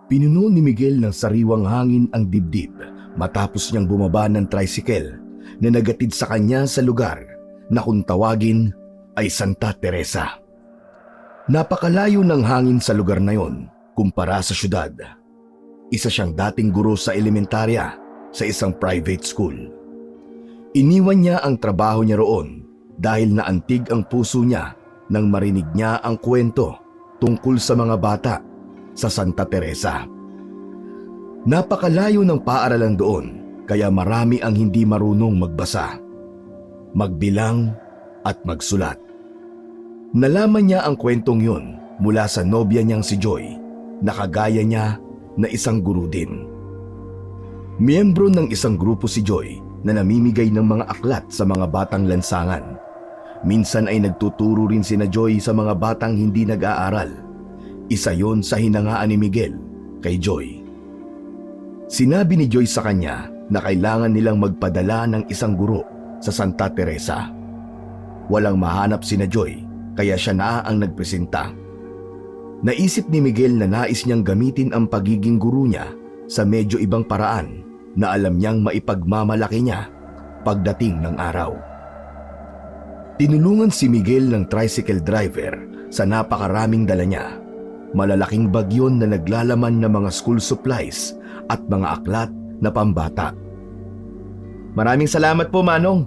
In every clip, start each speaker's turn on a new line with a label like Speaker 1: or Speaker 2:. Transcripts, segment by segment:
Speaker 1: Pinuno ni Miguel ng sariwang hangin ang dibdib matapos niyang bumaba ng tricycle na nagatid sa kanya sa lugar na kung tawagin ay Santa Teresa. Napakalayo ng hangin sa lugar na yon kumpara sa syudad. Isa siyang dating guro sa elementarya sa isang private school. Iniwan niya ang trabaho niya roon dahil naantig ang puso niya nang marinig niya ang kwento tungkol sa mga bata sa Santa Teresa. Napakalayo ng paaralan doon kaya marami ang hindi marunong magbasa, magbilang at magsulat. Nalaman niya ang kwentong yun mula sa nobya niyang si Joy na kagaya niya na isang guro din. Miyembro ng isang grupo si Joy na namimigay ng mga aklat sa mga batang lansangan. Minsan ay nagtuturo rin sina Joy sa mga batang hindi nag-aaral. Isa yon sa hinangaan ni Miguel kay Joy. Sinabi ni Joy sa kanya na kailangan nilang magpadala ng isang guro sa Santa Teresa. Walang mahanap sina Joy kaya siya na ang nagpresenta. Naisip ni Miguel na nais niyang gamitin ang pagiging guro niya sa medyo ibang paraan na alam niyang maipagmamalaki niya pagdating ng araw. Tinulungan si Miguel ng tricycle driver sa napakaraming dala niya. Malalaking bag yun na naglalaman ng mga school supplies at mga aklat na pambata. Maraming salamat po, Manong.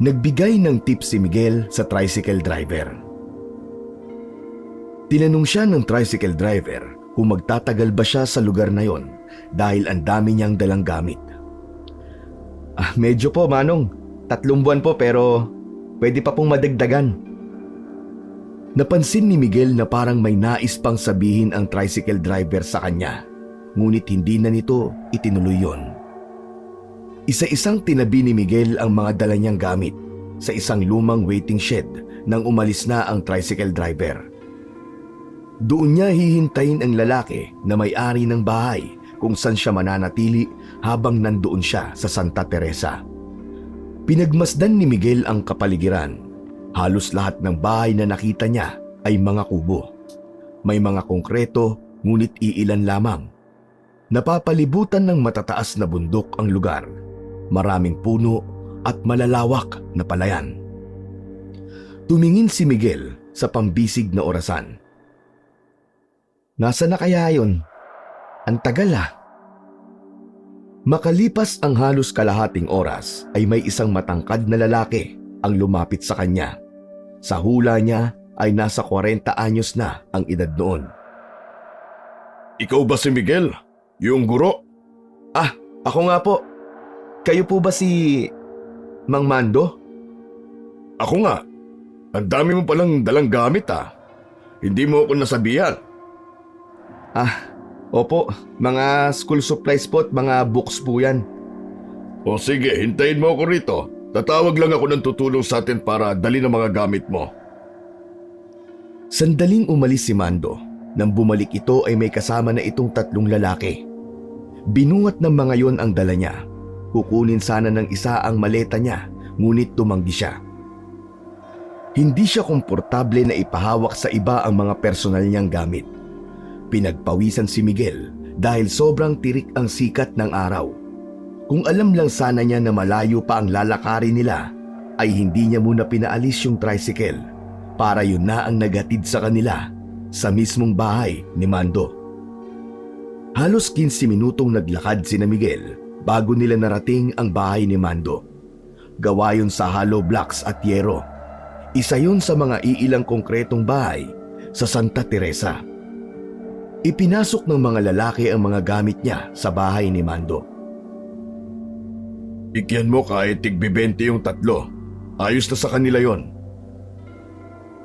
Speaker 1: Nagbigay ng tip si Miguel sa tricycle driver. Tinanong siya ng tricycle driver kung magtatagal ba siya sa lugar na yon dahil ang dami niyang dalang gamit. Medyo po, Manong. 3 buwan po pero pwede pa pong madagdagan. Napansin ni Miguel na parang may nais pang sabihin ang tricycle driver sa kanya, ngunit hindi na nito itinuloy yon. Isa-isang tinabi ni Miguel ang mga dala niyang gamit sa isang lumang waiting shed nang umalis na ang tricycle driver. Doon niya hihintayin ang lalaki na may-ari ng bahay kung saan siya mananatili habang nandoon siya sa Santa Teresa. Pinagmasdan ni Miguel ang kapaligiran. Halos lahat ng bahay na nakita niya ay mga kubo. May mga konkreto ngunit iilan lamang. Napapalibutan ng matataas na bundok ang lugar. Maraming puno at malalawak na palayan. Tumingin si Miguel sa pambisig na orasan. Nasaan na kaya yun? Ang tagal ah. Makalipas ang halos kalahating oras ay may isang matangkad na lalaki ang lumapit sa kanya. Sa hula niya ay nasa 40 anyos na ang edad noon.
Speaker 2: Ikaw ba si Miguel? Yung guro?
Speaker 1: Ako nga po. Kayo po ba si Mang Mando?
Speaker 2: Ako nga. Ang dami mo palang dalang gamit ah. Hindi mo ako nasabihan.
Speaker 1: Opo. Mga school supplies po at mga books po yan.
Speaker 2: O sige, hintayin mo ako rito. Tatawag lang ako ng tutulong sa atin para dali ng mga gamit mo.
Speaker 1: Sandaling umalis si Mando. Nang bumalik ito ay may kasama na itong 3 lalaki. Binuhat ng mga yon ang dala niya. Kukunin sana ng isa ang maleta niya, ngunit tumanggi siya. Hindi siya komportable na ipahawak sa iba ang mga personal niyang gamit. Pinagpawisan si Miguel dahil sobrang tirik ang sikat ng araw. Kung alam lang sana niya na malayo pa ang lalakarin nila, ay hindi niya muna pinaalis yung tricycle para yun na ang nagatid sa kanila sa mismong bahay ni Mando. Halos 15 minutong naglakad sina Miguel bago nila narating ang bahay ni Mando. Gawa yun sa hollow blocks at yero. Isa yun sa mga iilang konkretong bahay sa Santa Teresa. Ipinasok ng mga lalaki ang mga gamit niya sa bahay ni Mando.
Speaker 2: Ikyan mo kahit tig-20 yung 3. Ayos na sa kanila yon.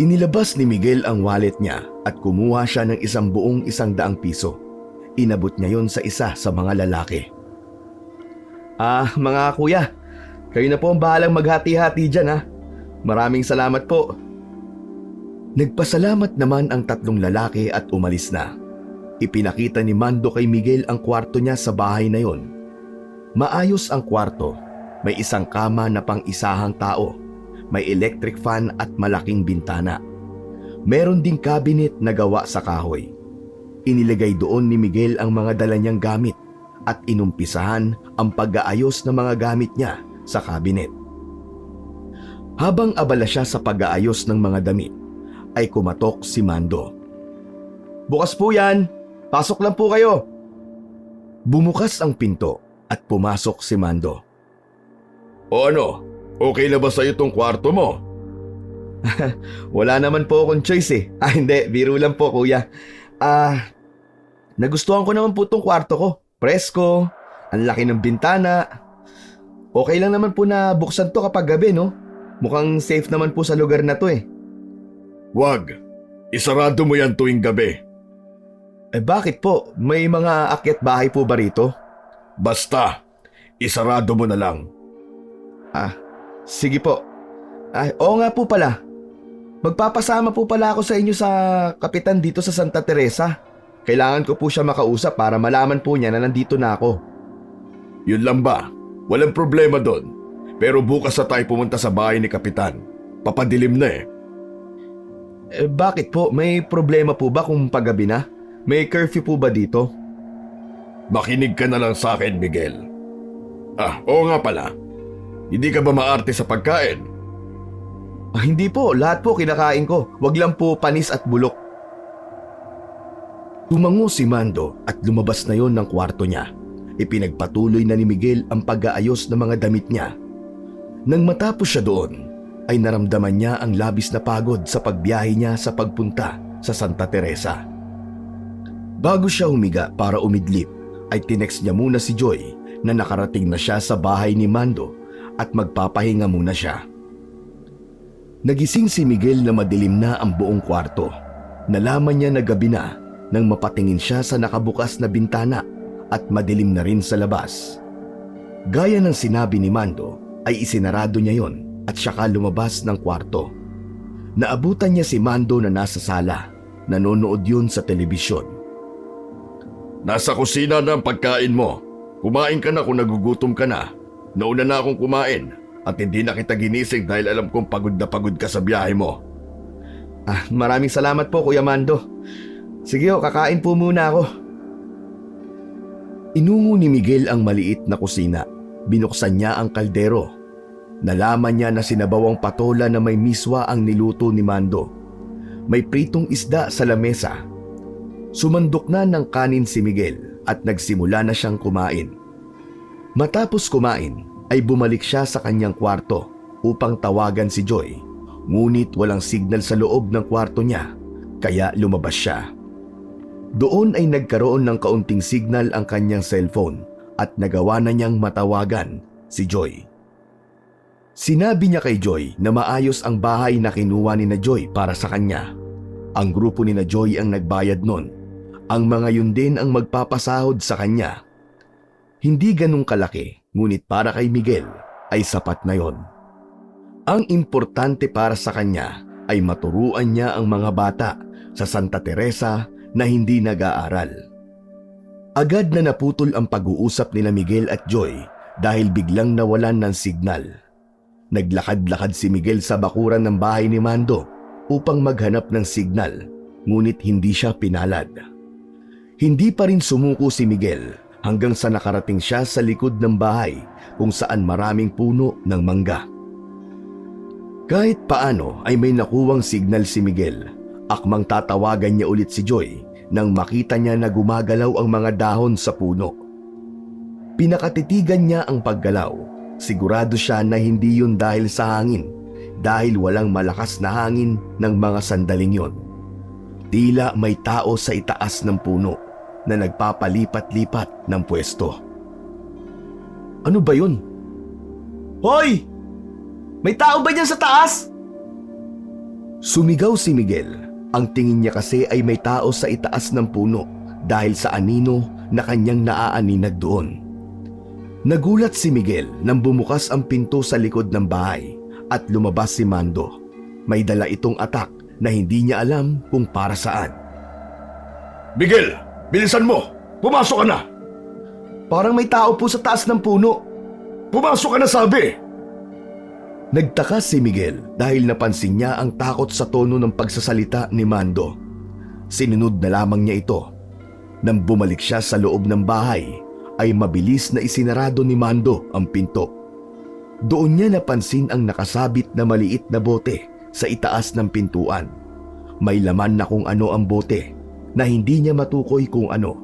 Speaker 1: Inilabas ni Miguel ang wallet niya at kumuha siya ng isang buong 100 piso. Inabot niya yon sa isa sa mga lalaki. Mga kuya, kayo na po ang bahalang maghati-hati dyan ha. Maraming salamat po. Nagpasalamat naman ang 3 lalaki at umalis na. Ipinakita ni Mando kay Miguel ang kwarto niya sa bahay na yon. Maayos ang kwarto. May isang kama na pang-isahang tao. May electric fan at malaking bintana. Meron ding cabinet na gawa sa kahoy. Inilagay doon ni Miguel ang mga dala niyang gamit at inumpisahan ang pag-aayos ng mga gamit niya sa kabinet. Habang abala siya sa pag-aayos ng mga damit, ay kumatok si Mando. "Bukas po yan! Pasok lang po kayo!" Bumukas ang pinto at pumasok si Mando.
Speaker 2: O ano, okay na ba sa'yo tong kwarto mo?
Speaker 1: Wala naman po akong choice eh. Hindi, biro lang po kuya. Nagustuhan ko naman po tong kwarto ko. Presko, ang laki ng bintana. Okay lang naman po na buksan to kapag gabi, no? Mukhang safe naman po sa lugar na to eh.
Speaker 2: Wag, isarado mo yan tuwing gabi.
Speaker 1: Bakit po? May mga akyat bahay po ba rito?
Speaker 2: Basta, isarado mo na lang.
Speaker 1: Sige po. Oo nga po pala. Magpapasama po pala ako sa inyo sa kapitan dito sa Santa Teresa. Kailangan ko po siya makausap para malaman po niya na nandito na ako.
Speaker 2: Yun lang ba? Walang problema doon. Pero bukas na tayo pumunta sa bahay ni Kapitan. Papadilim na eh.
Speaker 1: Bakit po? May problema po ba kung paggabi na? May curfew po ba dito?
Speaker 2: Makinig ka na lang sa akin, Miguel. Oo nga pala. Hindi ka ba maarte sa pagkain?
Speaker 1: Hindi po, lahat po kinakain ko. Wag lang po panis at bulok. Tumango si Mando at lumabas na yon ng kwarto niya. Ipinagpatuloy na ni Miguel ang pag-aayos ng mga damit niya. Nang matapos siya doon, ay naramdaman niya ang labis na pagod sa pagbiyahe niya sa pagpunta sa Santa Teresa. Bago siya humiga para umidlip, ay tinext niya muna si Joy na nakarating na siya sa bahay ni Mando at magpapahinga muna siya. Nagising si Miguel na madilim na ang buong kwarto. Nalaman niya na gabi na nang mapatingin siya sa nakabukas na bintana at madilim na rin sa labas. Gaya ng sinabi ni Mando ay isinarado niya yon at saka lumabas ng kwarto. Naabutan niya si Mando na nasa sala. Nanonood yun sa telebisyon.
Speaker 2: Nasa kusina na ang pagkain mo. Kumain ka na kung nagugutom ka na. Nauna na akong kumain at hindi na kita ginising dahil alam kong pagod na pagod ka sa biyahe mo.
Speaker 1: Maraming salamat po Kuya Mando. Sige kakain po muna ako. Inungo ni Miguel ang maliit na kusina. Binuksan niya ang kaldero. Nalaman niya na sinabawang patola na may miswa ang niluto ni Mando. May pritong isda sa lamesa. Sumandok na ng kanin si Miguel at nagsimula na siyang kumain. Matapos kumain ay bumalik siya sa kanyang kwarto upang tawagan si Joy. Ngunit walang signal sa loob ng kwarto niya kaya lumabas siya. Doon ay nagkaroon ng kaunting signal ang kanyang cellphone at nagawa na niyang matawagan si Joy. Sinabi niya kay Joy na maayos ang bahay na kinuha ni na Joy para sa kanya. Ang grupo ni na Joy ang nagbayad nun. Ang mga yun din ang magpapasahod sa kanya. Hindi ganun kalaki, ngunit para kay Miguel ay sapat na yon. Ang importante para sa kanya ay maturuan niya ang mga bata sa Santa Teresa na hindi nag-aaral. Agad na naputol ang pag-uusap nila Miguel at Joy dahil biglang nawalan ng signal. Naglakad-lakad si Miguel sa bakuran ng bahay ni Mando upang maghanap ng signal, ngunit hindi siya pinalad. Hindi pa rin sumuko si Miguel hanggang sa nakarating siya sa likod ng bahay kung saan maraming puno ng mangga. Kahit paano ay may nakuwang signal si Miguel. Akmang tatawagan niya ulit si Joy nang makita niya na gumagalaw ang mga dahon sa puno. Pinakatitigan niya ang paggalaw. Sigurado siya na hindi yun dahil sa hangin, dahil walang malakas na hangin ng mga sandaling yon. Tila may tao sa itaas ng puno na nagpapalipat-lipat ng pwesto. Ano ba yun? Hoy! May tao ba dyan sa taas? Sumigaw si Miguel. Ang tingin niya kasi ay may tao sa itaas ng puno dahil sa anino na kanyang naaaninag doon. Nagulat si Miguel nang bumukas ang pinto sa likod ng bahay at lumabas si Mando. May dala itong atak na hindi niya alam kung para saan.
Speaker 2: Miguel, bilisan mo! Pumasok ka na!
Speaker 1: Parang may tao po sa taas ng puno.
Speaker 2: Pumasok ka na sabi!
Speaker 1: Nagtaka si Miguel dahil napansin niya ang takot sa tono ng pagsasalita ni Mando. Sinunod na lamang niya ito. Nang bumalik siya sa loob ng bahay, ay mabilis na isinarado ni Mando ang pinto. Doon niya napansin ang nakasabit na maliit na bote sa itaas ng pintuan. May laman na kung ano ang bote na hindi niya matukoy kung ano.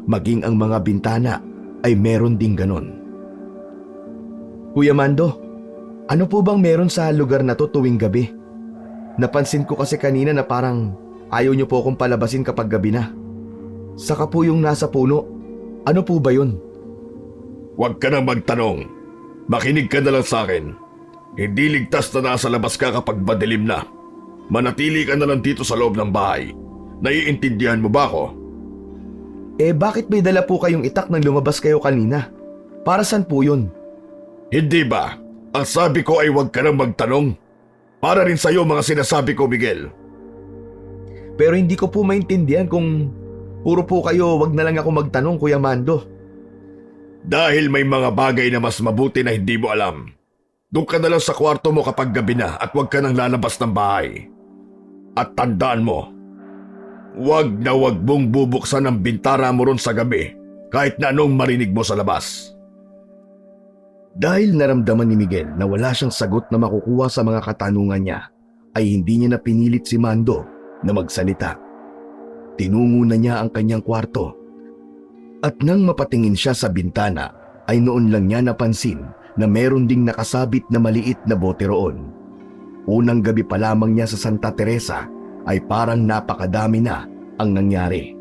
Speaker 1: Maging ang mga bintana ay meron ding ganon. Kuya Mando, ano po bang meron sa lugar na to tuwing gabi? Napansin ko kasi kanina na parang ayaw niyo po akong palabasin kapag gabi na. Saka po yung nasa puno, ano po ba yun?
Speaker 2: Huwag ka nang magtanong. Makinig ka na lang sa akin. Hindi ligtas na nasa labas ka kapag madilim na. Manatili ka na lang dito sa loob ng bahay. Naiintindihan mo ba ako?
Speaker 1: Bakit may dala po kayong itak nang lumabas kayo kanina? Para saan po yun?
Speaker 2: Hindi ba? Ang sabi ko ay huwag ka nang magtanong. Para rin sa'yo mga sinasabi ko, Miguel.
Speaker 1: Pero hindi ko po maintindihan kung puro po kayo wag na lang ako magtanong, Kuya Mando.
Speaker 2: Dahil may mga bagay na mas mabuti na hindi mo alam. Doon ka na lang sa kwarto mo kapag gabi na at huwag ka nang lalabas ng bahay. At tandaan mo, huwag na huwag mong bubuksan ang bintana mo ron sa gabi kahit na anong marinig mo sa labas.
Speaker 1: Dahil naramdaman ni Miguel na wala siyang sagot na makukuha sa mga katanungan niya, ay hindi niya na pinilit si Mando na magsalita. Tinungo na niya ang kanyang kwarto. At nang mapatingin siya sa bintana, ay noon lang niya napansin na meron ding nakasabit na maliit na bote roon. Unang gabi pa lamang niya sa Santa Teresa ay parang napakadami na ang nangyari.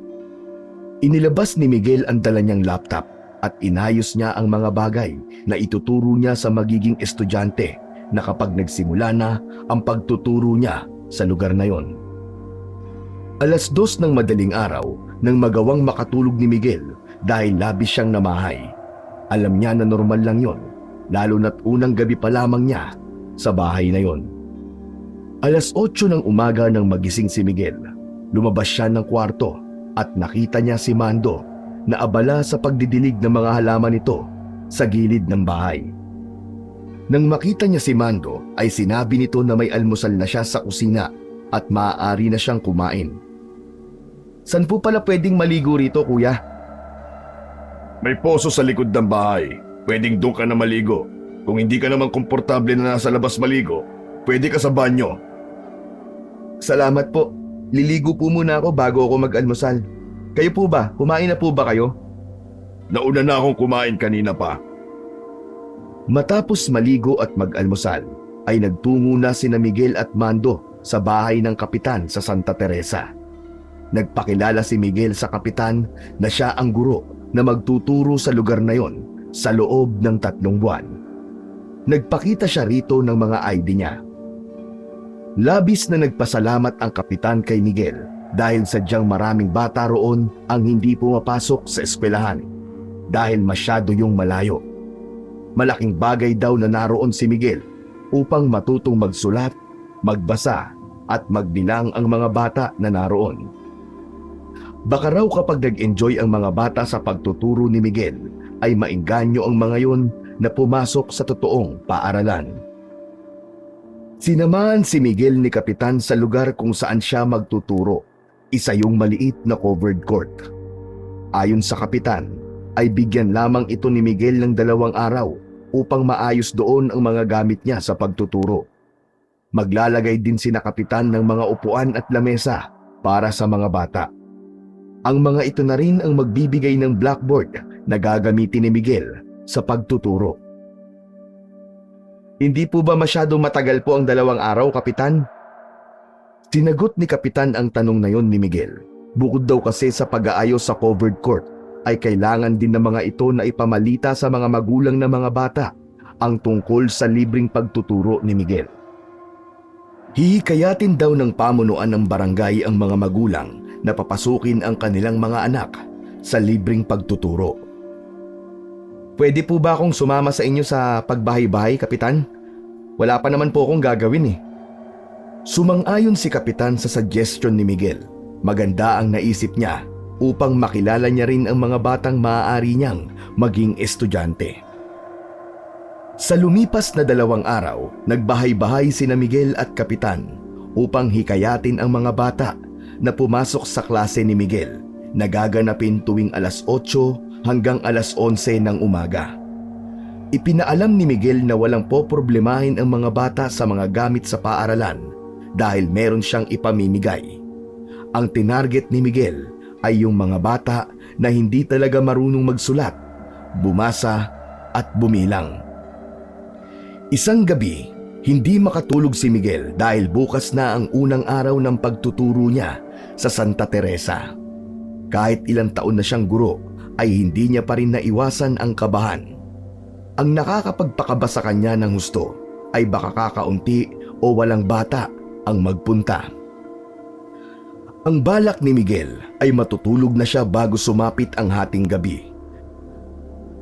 Speaker 1: Inilabas ni Miguel ang dala niyang laptop at inayos niya ang mga bagay na ituturo niya sa magiging estudyante na kapag nagsimula na ang pagtuturo niya sa lugar na yon. 2:00 ng madaling araw nang magawang makatulog ni Miguel dahil labis siyang namahay. Alam niya na normal lang yon, lalo na't unang gabi pa lamang niya sa bahay na yon. 8:00 ng umaga nang magising si Miguel, lumabas siya ng kwarto at nakita niya si Mando na abala sa pagdidilig ng mga halaman nito sa gilid ng bahay. Nang makita niya si Mando ay sinabi nito na may almusal na siya sa kusina at maaari na siyang kumain. San po pala pwedeng maligo rito, kuya?
Speaker 2: May poso sa likod ng bahay. Pwedeng doon ka na maligo. Kung hindi ka naman komportable na nasa labas maligo, pwede ka sa banyo.
Speaker 1: Salamat po. Liligo po muna ako bago ako mag-almusal. Kayo po ba? Kumain na po ba kayo?
Speaker 2: Nauna na akong kumain kanina pa.
Speaker 1: Matapos maligo at mag-almusal, ay nagtungo na sina Miguel at Mando sa bahay ng kapitan sa Santa Teresa. Nagpakilala si Miguel sa kapitan na siya ang guro na magtuturo sa lugar na yon sa loob ng 3 buwan. Nagpakita siya rito ng mga ID niya. Labis na nagpasalamat ang kapitan kay Miguel dahil sadyang maraming bata roon ang hindi pumapasok sa eskwelahan dahil masyado yung malayo. Malaking bagay daw na naroon si Miguel upang matutong magsulat, magbasa at magbilang ang mga bata na naroon. Baka raw kapag nag-enjoy ang mga bata sa pagtuturo ni Miguel ay maengganyo ang mga yon na pumasok sa totoong paaralan. Sinamahan si Miguel ni kapitan sa lugar kung saan siya magtuturo, isa yung maliit na covered court. Ayon sa kapitan, ay bigyan lamang ito ni Miguel ng 2 araw upang maayos doon ang mga gamit niya sa pagtuturo. Maglalagay din sina kapitan ng mga upuan at lamesa para sa mga bata. Ang mga ito na rin ang magbibigay ng blackboard na gagamitin ni Miguel sa pagtuturo. Hindi po ba masyadong matagal po ang 2 araw, kapitan? Sinagot ni kapitan ang tanong na yon ni Miguel. Bukod daw kasi sa pag-aayos sa covered court, ay kailangan din ng mga ito na ipamalita sa mga magulang ng mga bata ang tungkol sa libreng pagtuturo ni Miguel. Hihikayatin daw ng pamunuan ng barangay ang mga magulang na papasukin ang kanilang mga anak sa libreng pagtuturo. Pwede po ba akong sumama sa inyo sa pagbahay-bahay, kapitan? Wala pa naman po akong gagawin eh. Sumang-ayon si kapitan sa suggestion ni Miguel. Maganda ang naisip niya upang makilala niya rin ang mga batang maaari niyang maging estudyante. Sa lumipas na 2 araw, nagbahay-bahay sina Miguel at kapitan upang hikayatin ang mga bata na pumasok sa klase ni Miguel nagaganapin tuwing alas 8 hanggang alas 11 ng umaga. Ipinaalam ni Miguel na walang poproblemahin ang mga bata sa mga gamit sa paaralan dahil meron siyang ipamimigay. Ang tinarget ni Miguel ay yung mga bata na hindi talaga marunong magsulat, bumasa at bumilang. Isang gabi, hindi makatulog si Miguel dahil bukas na ang unang araw ng pagtuturo niya sa Santa Teresa. Kahit ilang taon na siyang guro, ay hindi niya pa rin naiwasan ang kabahan. Ang nakakapagpakaba sa kanya ng husto ay baka kakaunti o walang bata ang magpunta. Ang balak ni Miguel ay matutulog na siya bago sumapit ang hating gabi.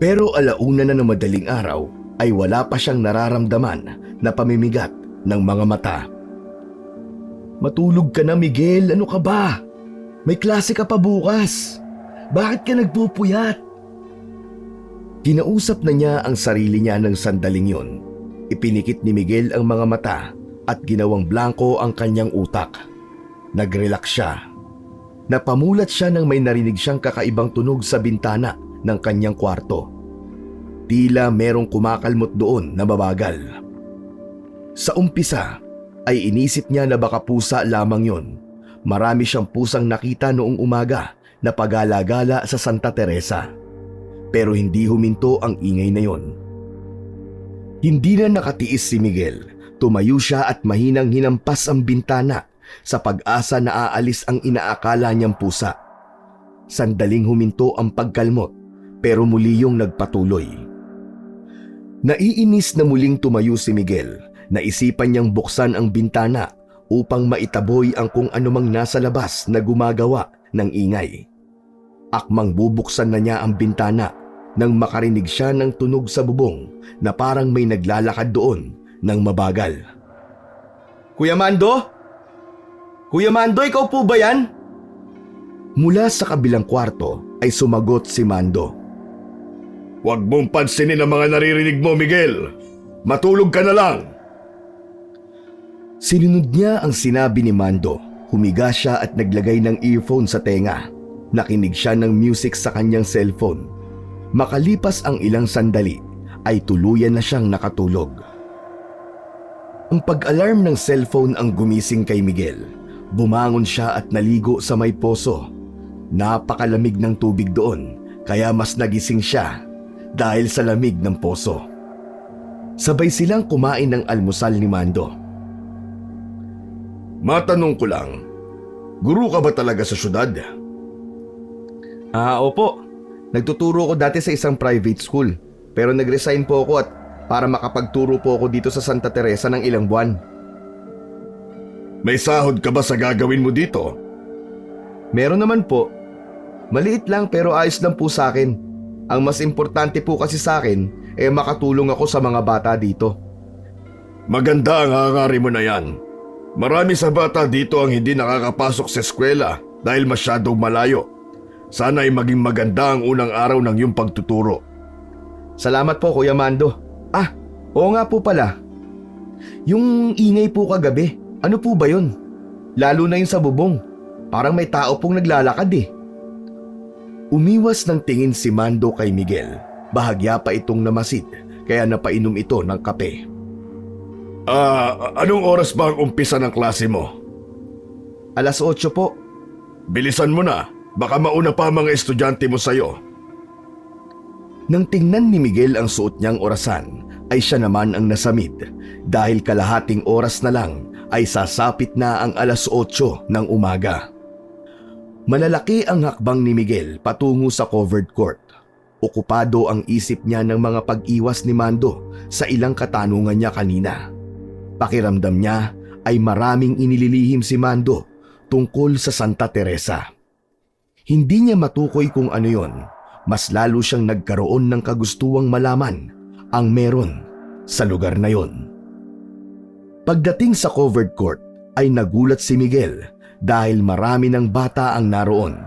Speaker 1: Pero alauna na ng madaling araw ay wala pa siyang nararamdaman na pamimigat ng mga mata. "Matulog ka na, Miguel, ano ka ba? May klase ka pa bukas. Bakit ka nagpupuyat?" Kinausap na niya ang sarili niya ng sandaling yon. Ipinikit ni Miguel ang mga mata at ginawang blanko ang kanyang utak. Nag-relax siya. Napamulat siya nang may narinig siyang kakaibang tunog sa bintana ng kanyang kwarto. Tila merong kumakalmot doon na mabagal. Sa umpisa ay inisip niya na baka pusa lamang yon. Marami siyang pusang nakita noong umaga na pagala-gala sa Santa Teresa. Pero hindi huminto ang ingay na yon. Hindi na nakatiis si Miguel. Tumayo siya at mahinang hinampas ang bintana sa pag-asa na aalis ang inaakala niyang pusa. Sandaling huminto ang pagkalmot pero muli yung nagpatuloy. Naiinis na muling tumayo si Miguel. Naisipan niyang buksan ang bintana upang maitaboy ang kung anumang nasa labas na gumagawa ng ingay. Akmang bubuksan na niya ang bintana nang makarinig siya ng tunog sa bubong na parang may naglalakad doon ng mabagal. "Kuya Mando? Kuya Mando, ikaw po ba yan?" Mula sa kabilang kwarto ay sumagot si Mando.
Speaker 2: Huwag mong pansinin ang mga naririnig mo, Miguel. Matulog ka na lang.
Speaker 1: Sinunod niya ang sinabi ni Mando. Humiga siya at naglagay ng earphone sa tenga. Nakinig siya ng music sa kanyang cellphone. Makalipas ang ilang sandali ay tuluyan na siyang nakatulog. Ang pag-alarm ng cellphone ang gumising kay Miguel. Bumangon siya at naligo sa may poso. Napakalamig ng tubig doon kaya mas nagising siya dahil sa lamig ng poso. Sabay silang kumain ng almusal ni Mando.
Speaker 2: Matanong ko lang, guro ka ba talaga sa syudad?
Speaker 1: Opo. Nagtuturo ko dati sa isang private school. Pero nag-resign po ako at para makapagturo po ako dito sa Santa Teresa ng ilang buwan.
Speaker 2: May sahod ka ba sa gagawin mo dito?
Speaker 1: Meron naman po. Maliit lang pero ayos lang po sa akin. Ang mas importante po kasi sa akin makatulong ako sa mga bata dito.
Speaker 2: Maganda ang hangarin mo na yan. Marami sa bata dito ang hindi nakakapasok sa eskwela dahil masyadong malayo. Sana ay maging maganda ang unang araw ng iyong pagtuturo.
Speaker 1: Salamat po, Kuya Mando. Oo nga po pala. Yung ingay po kagabi, ano po ba yun? Lalo na yung sa bubong. Parang may tao pong naglalakad eh. Umiwas ng tingin si Mando kay Miguel. Bahagya pa itong namasid, kaya napainom ito ng kape.
Speaker 2: Anong oras ba ang umpisa ng klase mo?
Speaker 1: Alas 8 po.
Speaker 2: Bilisan mo na, baka mauna pa ang mga estudyante mo sa'yo.
Speaker 1: Nang tingnan ni Miguel ang suot niyang orasan, ay siya naman ang nasamid dahil kalahating oras na lang ay sasapit na ang alas 8 ng umaga. Malalaki ang hakbang ni Miguel patungo sa covered court. Okupado ang isip niya ng mga pag-iwas ni Mando sa ilang katanungan niya kanina. Pakiramdam niya ay maraming inililihim si Mando tungkol sa Santa Teresa. Hindi niya matukoy kung ano yon. Mas lalo siyang nagkaroon ng kagustuang malaman ang meron sa lugar na yon. Pagdating sa covered court ay nagulat si Miguel dahil marami ng bata ang naroon.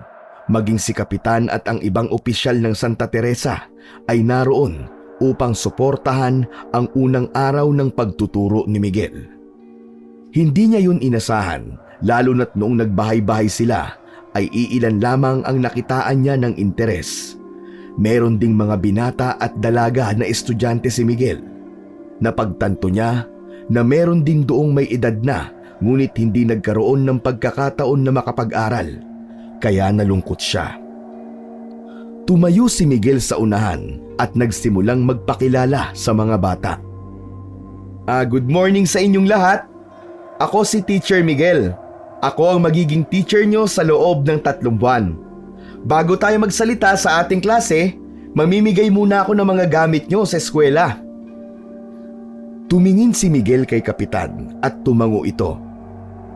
Speaker 1: Maging si Kapitan at ang ibang opisyal ng Santa Teresa ay naroon upang suportahan ang unang araw ng pagtuturo ni Miguel. Hindi niya yun inasahan lalo na't noong nagbahay-bahay sila ay iilan lamang ang nakitaan niya ng interes. Meron ding mga binata at dalaga na estudyante si Miguel. Napagtanto niya na meron din doong may edad na ngunit hindi nagkaroon ng pagkakataon na makapag-aral, kaya nalungkot siya. Tumayo si Miguel sa unahan at nagsimulang magpakilala sa mga bata. Good morning sa inyong lahat. Ako si Teacher Miguel. Ako ang magiging teacher nyo sa loob ng 3 buwan. Bago tayo magsalita sa ating klase, mamimigay muna ako ng mga gamit nyo sa eskwela. Tumingin si Miguel kay Kapitan at tumango ito.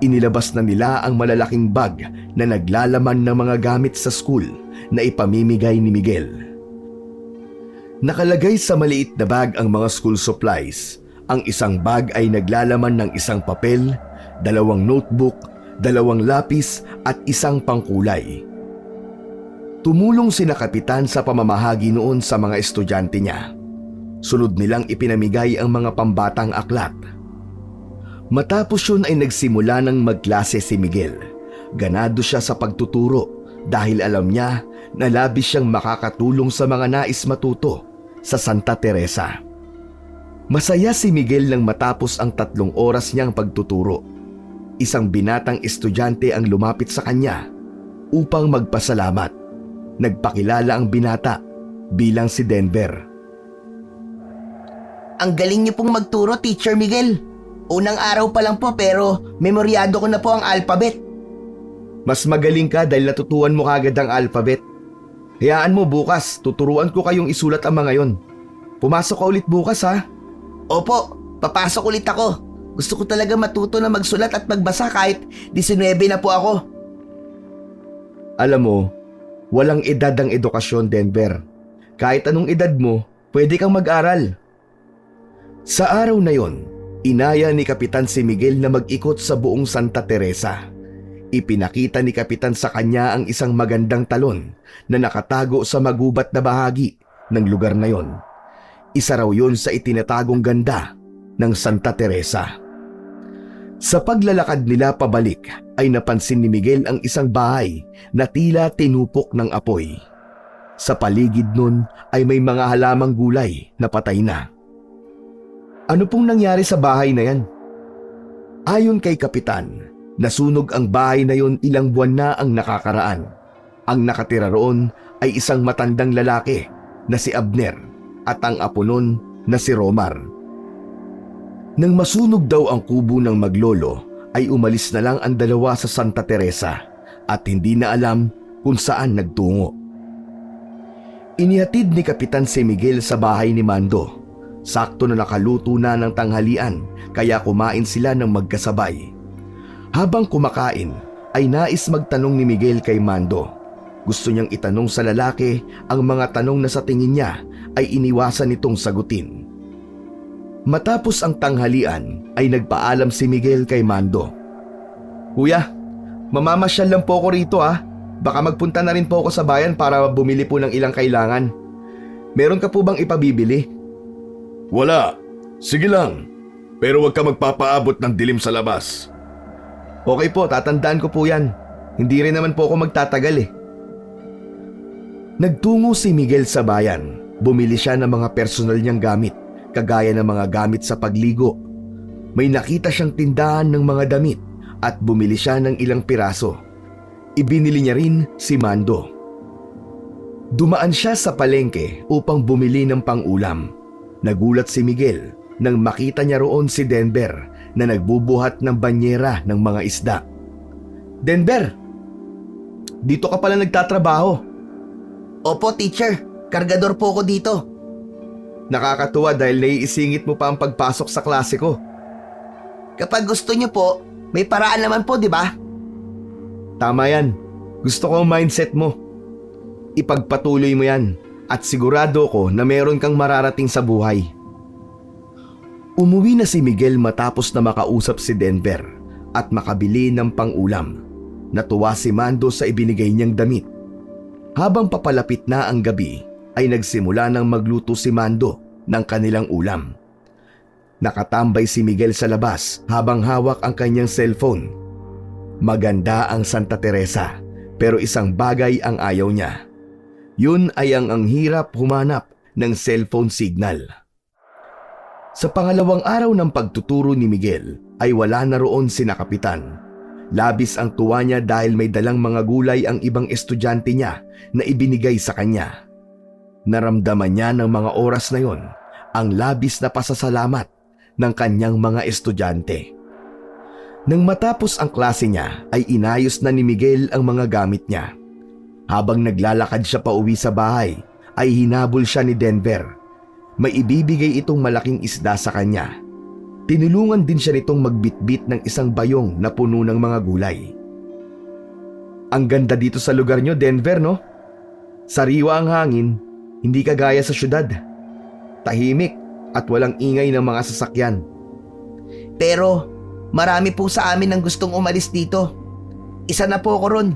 Speaker 1: Inilabas na nila ang malalaking bag na naglalaman ng mga gamit sa school na ipamimigay ni Miguel. Nakalagay sa maliit na bag ang mga school supplies. Ang isang bag ay naglalaman ng isang papel, 2 notebook, 2 lapis at isang pangkulay. Tumulong sina Kapitan sa pamamahagi noon sa mga estudyante niya. Sunod nilang ipinamigay ang mga pambatang aklat. Matapos yun ay nagsimula ng magklase si Miguel. Ganado siya sa pagtuturo dahil alam niya na labis siyang makakatulong sa mga nais matuto sa Santa Teresa. Masaya si Miguel nang matapos ang 3 oras niyang pagtuturo. Isang binatang estudyante ang lumapit sa kanya upang magpasalamat. Nagpakilala ang binata bilang si Denver.
Speaker 3: Ang galing niyo pong magturo, Teacher Miguel. Unang araw pa lang po pero memoryado ko na po ang alphabet.
Speaker 1: Mas magaling ka dahil natutuhan mo kagad ang alphabet. Hayaan mo bukas, tuturuan ko kayong isulat ang mga yon. Pumasok ka ulit bukas ha?
Speaker 3: Opo, papasok ulit ako. Gusto ko talaga matuto na magsulat at magbasa kahit 19 na po ako.
Speaker 1: Alam mo, walang edad ang edukasyon, Denver. Kahit anong edad mo, pwede kang mag-aral. Sa araw na yon, inaya ni Kapitan si Miguel na mag-ikot sa buong Santa Teresa. Ipinakita ni Kapitan sa kanya ang isang magandang talon na nakatago sa magubat na bahagi ng lugar na yon. Isa raw yun sa itinatagong ganda ng Santa Teresa. Sa paglalakad nila pabalik ay napansin ni Miguel ang isang bahay na tila tinupok ng apoy. Sa paligid nun ay may mga halamang gulay na patay na. Ano pong nangyari sa bahay na yan? Ayon kay Kapitan, nasunog ang bahay na yon ilang buwan na ang nakakaraan. Ang nakatira roon ay isang matandang lalaki na si Abner at ang apo nun na si Romar. Nang masunog daw ang kubo ng maglolo, ay umalis na lang ang dalawa sa Santa Teresa at hindi na alam kung saan nagtungo. Inihatid ni Kapitan si Miguel sa bahay ni Mando. Sakto na nakaluto na ng tanghalian kaya kumain sila ng magkasabay. Habang kumakain ay nais magtanong ni Miguel kay Mando. Gusto niyang itanong sa lalaki ang mga tanong na sa tingin niya ay iniwasan nitong sagutin. Matapos ang tanghalian ay nagpaalam si Miguel kay Mando. Kuya, mamamasyal lang po ako rito ha. Baka magpunta na rin po ako sa bayan para bumili po ng ilang kailangan. Meron ka po bang ipabibili?
Speaker 2: Wala. Sige lang. Pero huwag ka magpapaabot ng dilim sa labas.
Speaker 1: Okay po, tatandaan ko po yan. Hindi rin naman po ako magtatagal eh. Nagtungo si Miguel sa bayan. Bumili siya ng mga personal niyang gamit, kagaya ng mga gamit sa pagligo. May nakita siyang tindahan ng mga damit at bumili siya ng ilang piraso. Ibinili niya rin si Mando. Dumaan siya sa palengke upang bumili ng pang-ulam. Nagulat si Miguel nang makita niya roon si Denver na nagbubuhat ng banyera ng mga isda. Denver, dito ka pala nagtatrabaho.
Speaker 3: Opo, teacher. Kargador po ako dito.
Speaker 1: Nakakatuwa dahil naiisingit mo pa ang pagpasok sa klase ko.
Speaker 3: Kapag gusto niyo po, may paraan naman po, di ba?
Speaker 1: Tama yan. Gusto ko ang mindset mo. Ipagpatuloy mo yan at sigurado ko na meron kang mararating sa buhay. Umuwi na si Miguel matapos na makausap si Denver at makabili ng pang-ulam. Natuwa si Mando sa ibinigay niyang damit. Habang papalapit na ang gabi, ay nagsimula ng magluto si Mando ng kanilang ulam. Nakatambay si Miguel sa labas habang hawak ang kanyang cellphone. Maganda ang Santa Teresa, Pero isang bagay ang ayaw niya. Yun ay ang hirap humanap ng cellphone signal. Sa pangalawang araw ng pagtuturo ni Miguel ay wala na roon sina Kapitan. Labis ang tuwa niya dahil may dalang mga gulay ang ibang estudyante niya na ibinigay sa kanya. Naramdaman niya ng mga oras na yon ang labis na pasasalamat ng kanyang mga estudyante. Nang matapos ang klase niya ay inayos na ni Miguel ang mga gamit niya. Habang naglalakad siya pauwi sa bahay ay hinabol siya ni Denver. May ibibigay itong malaking isda sa kanya. Tinulungan din siya nitong magbitbit ng isang bayong na puno ng mga gulay. Ang ganda dito sa lugar nyo, Denver, no? Sariwa ang hangin, hindi kagaya sa syudad. Tahimik at walang ingay ng mga sasakyan.
Speaker 3: Pero marami po sa amin ang gustong umalis dito. Isa na po ako ron.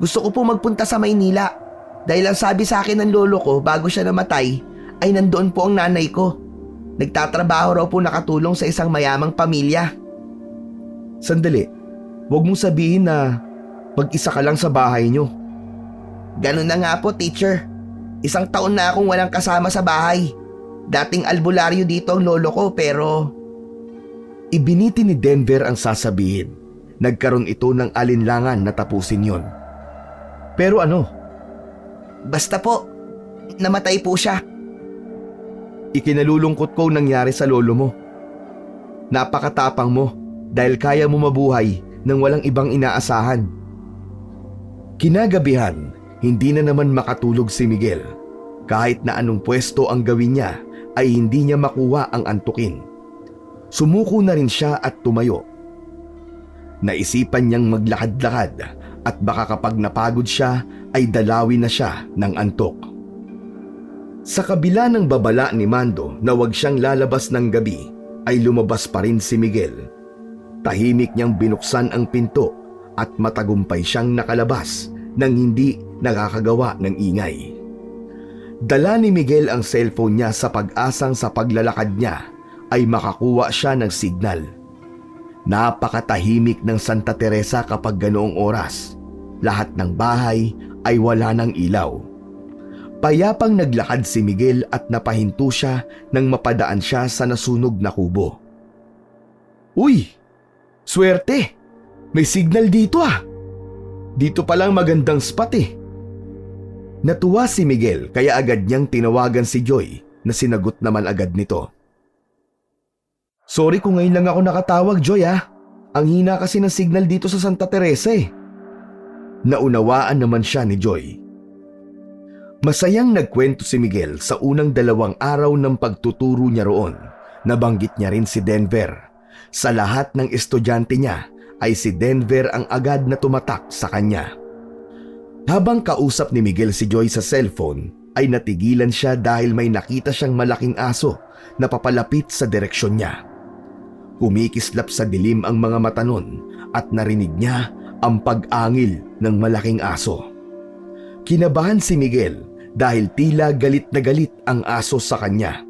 Speaker 3: Gusto ko po magpunta sa Maynila dahil ang sabi sa akin ng lolo ko bago siya namatay ay nandoon po ang nanay ko. Nagtatrabaho raw po nakatulong sa isang mayamang pamilya.
Speaker 1: Sandali, huwag mong sabihin na mag-isa ka lang sa bahay nyo.
Speaker 3: Ganun na nga po, teacher. Isang taon na akong walang kasama sa bahay. Dating albularyo dito ang lolo ko pero...
Speaker 1: Ibiniti ni Denver ang sasabihin. Nagkaroon ito ng alinlangan na tapusin yon. Pero ano?
Speaker 3: Basta po, namatay po siya.
Speaker 1: Ikinalulungkot ko ang nangyari sa lolo mo. Napakatapang mo dahil kaya mo mabuhay nang walang ibang inaasahan. Kinagabihan, hindi na naman makatulog si Miguel. Kahit na anong pwesto ang gawin niya ay hindi niya makuha ang antukin. Sumuko na rin siya at tumayo. Naisipan niyang maglakad-lakad at baka kapag napagod siya ay dalawin na siya ng antok. Sa kabila ng babala ni Mando na huwag siyang lalabas ng gabi ay lumabas pa rin si Miguel. Tahimik niyang binuksan ang pinto at matagumpay siyang nakalabas nang hindi nakakagawa ng ingay. Dala ni Miguel ang cellphone niya sa pag-asang sa paglalakad niya ay makakuha siya ng signal. Napakatahimik ng Santa Teresa kapag ganoong oras. Lahat ng bahay ay wala ng ilaw. Payapang naglakad si Miguel at napahinto siya nang mapadaan siya sa nasunog na kubo. Uy! Swerte! May signal dito ah! Dito palang magandang spot eh. Natuwa si Miguel kaya agad niyang tinawagan si Joy na sinagot naman agad nito. Sorry kung ngayon lang ako nakatawag, Joy ah. Ang hina kasi ng signal dito sa Santa Teresa eh. Naunawaan naman siya ni Joy. Masayang nagkwento si Miguel sa unang 2 araw ng pagtuturo niya roon. Nabanggit niya rin si Denver. Sa lahat ng estudyante niya ay si Denver ang agad na tumatak sa kanya. Habang kausap ni Miguel si Joy sa cellphone ay natigilan siya dahil may nakita siyang malaking aso na papalapit sa direksyon niya. Kumikislap sa dilim ang mga mata nun at narinig niya ang pag-angil ng malaking aso. Kinabahan si Miguel dahil tila galit na galit ang aso sa kanya.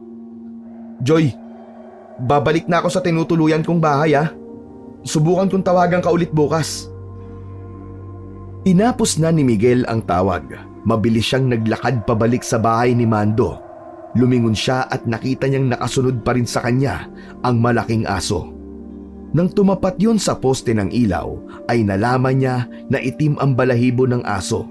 Speaker 1: Joy, babalik na ako sa tinutuluyan kong bahay ah. Subukan kong tawagan ka ulit bukas. Tinapos na ni Miguel ang tawag. Mabilis siyang naglakad pabalik sa bahay ni Mando. Lumingon siya at nakita niyang nakasunod pa rin sa kanya ang malaking aso. Nang tumapat yon sa poste ng ilaw ay nalaman niya na itim ang balahibo ng aso.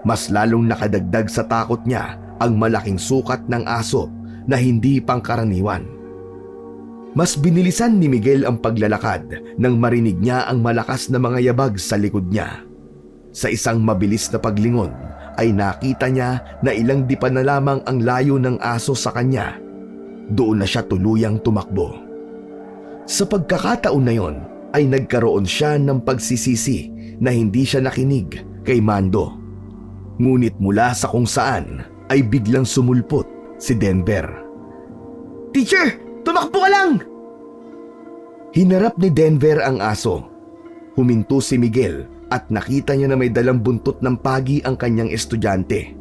Speaker 1: Mas lalong nakadagdag sa takot niya ang malaking sukat ng aso na hindi pangkaraniwan. Mas binilisan ni Miguel ang paglalakad nang marinig niya ang malakas na mga yabag sa likod niya. Sa isang mabilis na paglingon ay nakita niya na ilang dipa na lamang ang layo ng aso sa kanya. Doon na siya tuluyang tumakbo. Sa pagkakataon na yon ay nagkaroon siya ng pagsisisi na hindi siya nakinig kay Mando. Ngunit mula sa kung saan ay biglang sumulpot si Denver.
Speaker 3: Teacher, tumakbo ka lang!
Speaker 1: Hinarap ni Denver ang aso. Huminto si Miguel at nakita niya na may dalang buntot ng pagi ang kanyang estudyante.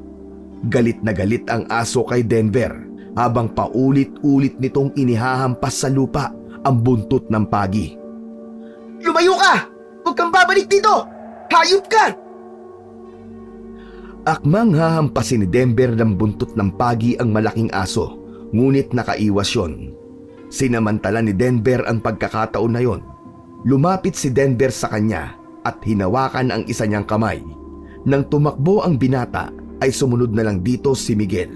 Speaker 1: Galit na galit ang aso kay Denver habang paulit-ulit nitong inihahampas sa lupa ang buntot ng pagi.
Speaker 3: Lumayo ka! Huwag kang babalik dito! Hayop ka!
Speaker 1: Akmang hahampasin ni Denver ng buntot ng pagi ang malaking aso, ngunit nakaiwas yon. Sinamantala ni Denver ang pagkakataon na yon. Lumapit si Denver sa kanya at hinawakan ang isa niyang kamay. Nang tumakbo ang binata ay sumunod na lang dito si Miguel.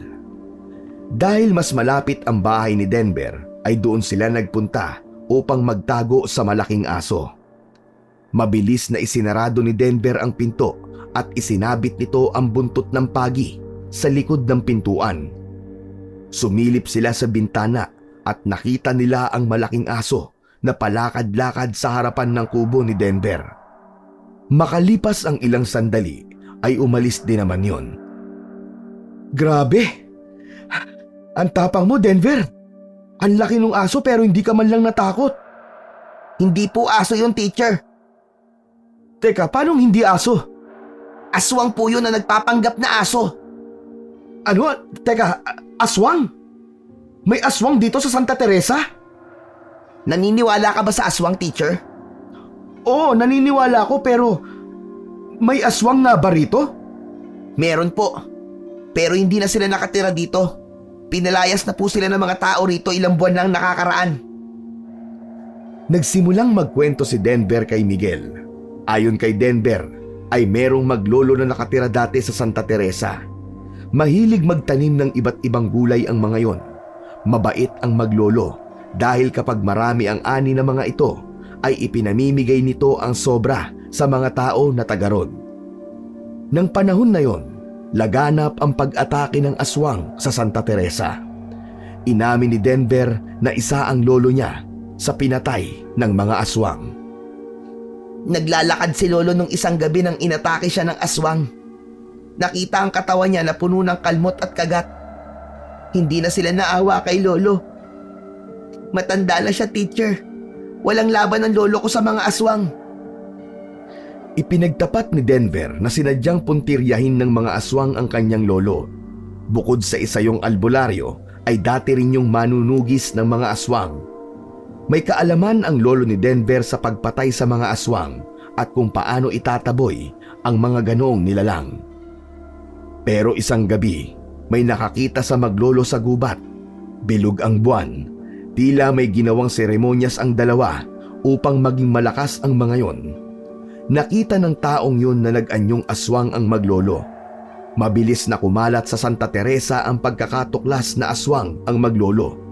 Speaker 1: Dahil mas malapit ang bahay ni Denver ay doon sila nagpunta upang magtago sa malaking aso. Mabilis na isinarado ni Denver ang pinto at isinabit nito ang buntot ng pagi sa likod ng pintuan. Sumilip sila sa bintana at nakita nila ang malaking aso na palakad-lakad sa harapan ng kubo ni Denver. Makalipas ang ilang sandali ay umalis din naman yon. Grabe! Ang tapang mo, Denver! Ang laki ng aso pero hindi ka man lang natakot.
Speaker 3: Hindi po aso yun, teacher.
Speaker 1: Teka, paanong hindi aso?
Speaker 3: Aswang po yun na nagpapanggap na aso.
Speaker 1: Ano? Teka, aswang? May aswang dito sa Santa Teresa?
Speaker 3: Naniniwala ka ba sa aswang, teacher?
Speaker 1: Oo, naniniwala ako pero may aswang nga ba rito?
Speaker 3: Meron po. Pero hindi na sila nakatira dito. Pinalayas na po sila ng mga tao rito ilang buwan lang nakakaraan.
Speaker 1: Nagsimulang magkwento si Denver kay Miguel. Ayon kay Denver, ay merong maglolo na nakatira dati sa Santa Teresa. Mahilig magtanim ng iba't ibang gulay ang mga yon. Mabait ang maglolo dahil kapag marami ang ani ng mga ito, ay ipinamimigay nito ang sobra sa mga tao na taga ron. Nang panahon na yon, laganap ang pag-atake ng aswang sa Santa Teresa. Inamin ni Denver na isa ang lolo niya sa pinatay ng mga aswang.
Speaker 3: Naglalakad si lolo nung isang gabi nang inatake siya ng aswang. Nakita ang katawan niya na puno ng kalmot at kagat. Hindi na sila naawa kay lolo. Matanda na siya, teacher. Walang laban ng lolo ko sa mga aswang.
Speaker 1: Ipinagtapat ni Denver na sinadyang puntiryahin ng mga aswang ang kanyang lolo. Bukod sa isayong albularyo, ay dati rin yung manunugis ng mga aswang. May kaalaman ang lolo ni Denver sa pagpatay sa mga aswang at kung paano itataboy ang mga ganoong nilalang. Pero isang gabi, may nakakita sa maglolo sa gubat. Bilog ang buwan. Tila may ginawang seremonyas ang dalawa upang maging malakas ang mga yon. Nakita ng taong yun na nag-anyong aswang ang maglolo. Mabilis na kumalat sa Santa Teresa ang pagkakatuklas na aswang ang maglolo.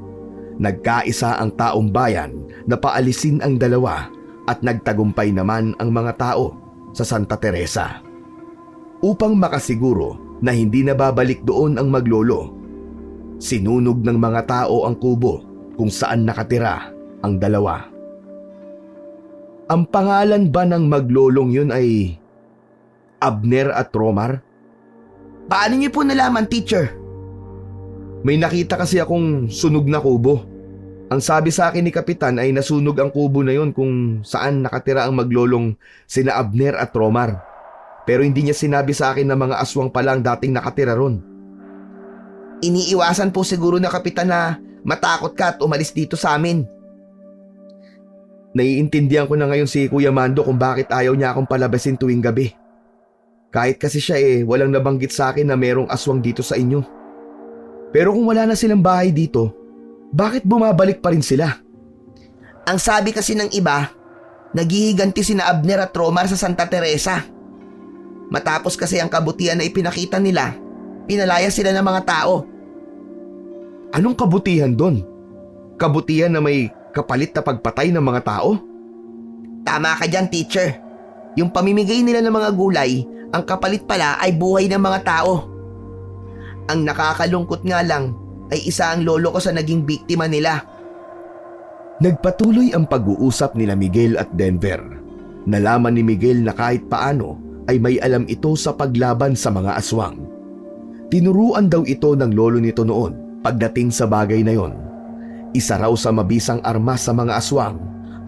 Speaker 1: Nagkaisa ang taong bayan na paalisin ang dalawa at nagtagumpay naman ang mga tao sa Santa Teresa. Upang makasiguro na hindi na babalik doon ang maglolo, sinunog ng mga tao ang kubo kung saan nakatira ang dalawa. Ang pangalan ba ng maglolong yun ay Abner at Romar?
Speaker 3: Paano niyo po nalaman, teacher?
Speaker 1: May nakita kasi akong sunog na kubo. Ang sabi sa akin ni Kapitan ay nasunog ang kubo na yon kung saan nakatira ang maglolong sina Abner at Romar. Pero hindi niya sinabi sa akin na mga aswang pala ang dating nakatira ron.
Speaker 3: Iniiwasan po siguro na kapitan na matakot ka at umalis dito sa amin.
Speaker 1: Naiintindihan ko na ngayon si Kuya Mando kung bakit ayaw niya akong palabasin tuwing gabi. Kahit kasi siya walang nabanggit sa akin na merong aswang dito sa inyo. Pero kung wala na silang bahay dito, bakit bumabalik pa rin sila?
Speaker 3: Ang sabi kasi ng iba, naghihiganti sina Abner at Romar sa Santa Teresa. Matapos kasi ang kabutihan na ipinakita nila, pinalaya sila ng mga tao.
Speaker 1: Anong kabutihan doon? Kabutihan na may kapalit na pagpatay ng mga tao?
Speaker 3: Tama ka dyan, teacher. Yung pamimigay nila ng mga gulay, ang kapalit pala ay buhay ng mga tao. Ang nakakalungkot nga lang ay isa ang lolo ko sa naging biktima nila.
Speaker 1: Nagpatuloy ang pag-uusap nila Miguel at Denver. Nalaman ni Miguel na kahit paano ay may alam ito sa paglaban sa mga aswang. Tinuruan daw ito ng lolo nito noon pagdating sa bagay na yon. Isa raw sa mabisang armas sa mga aswang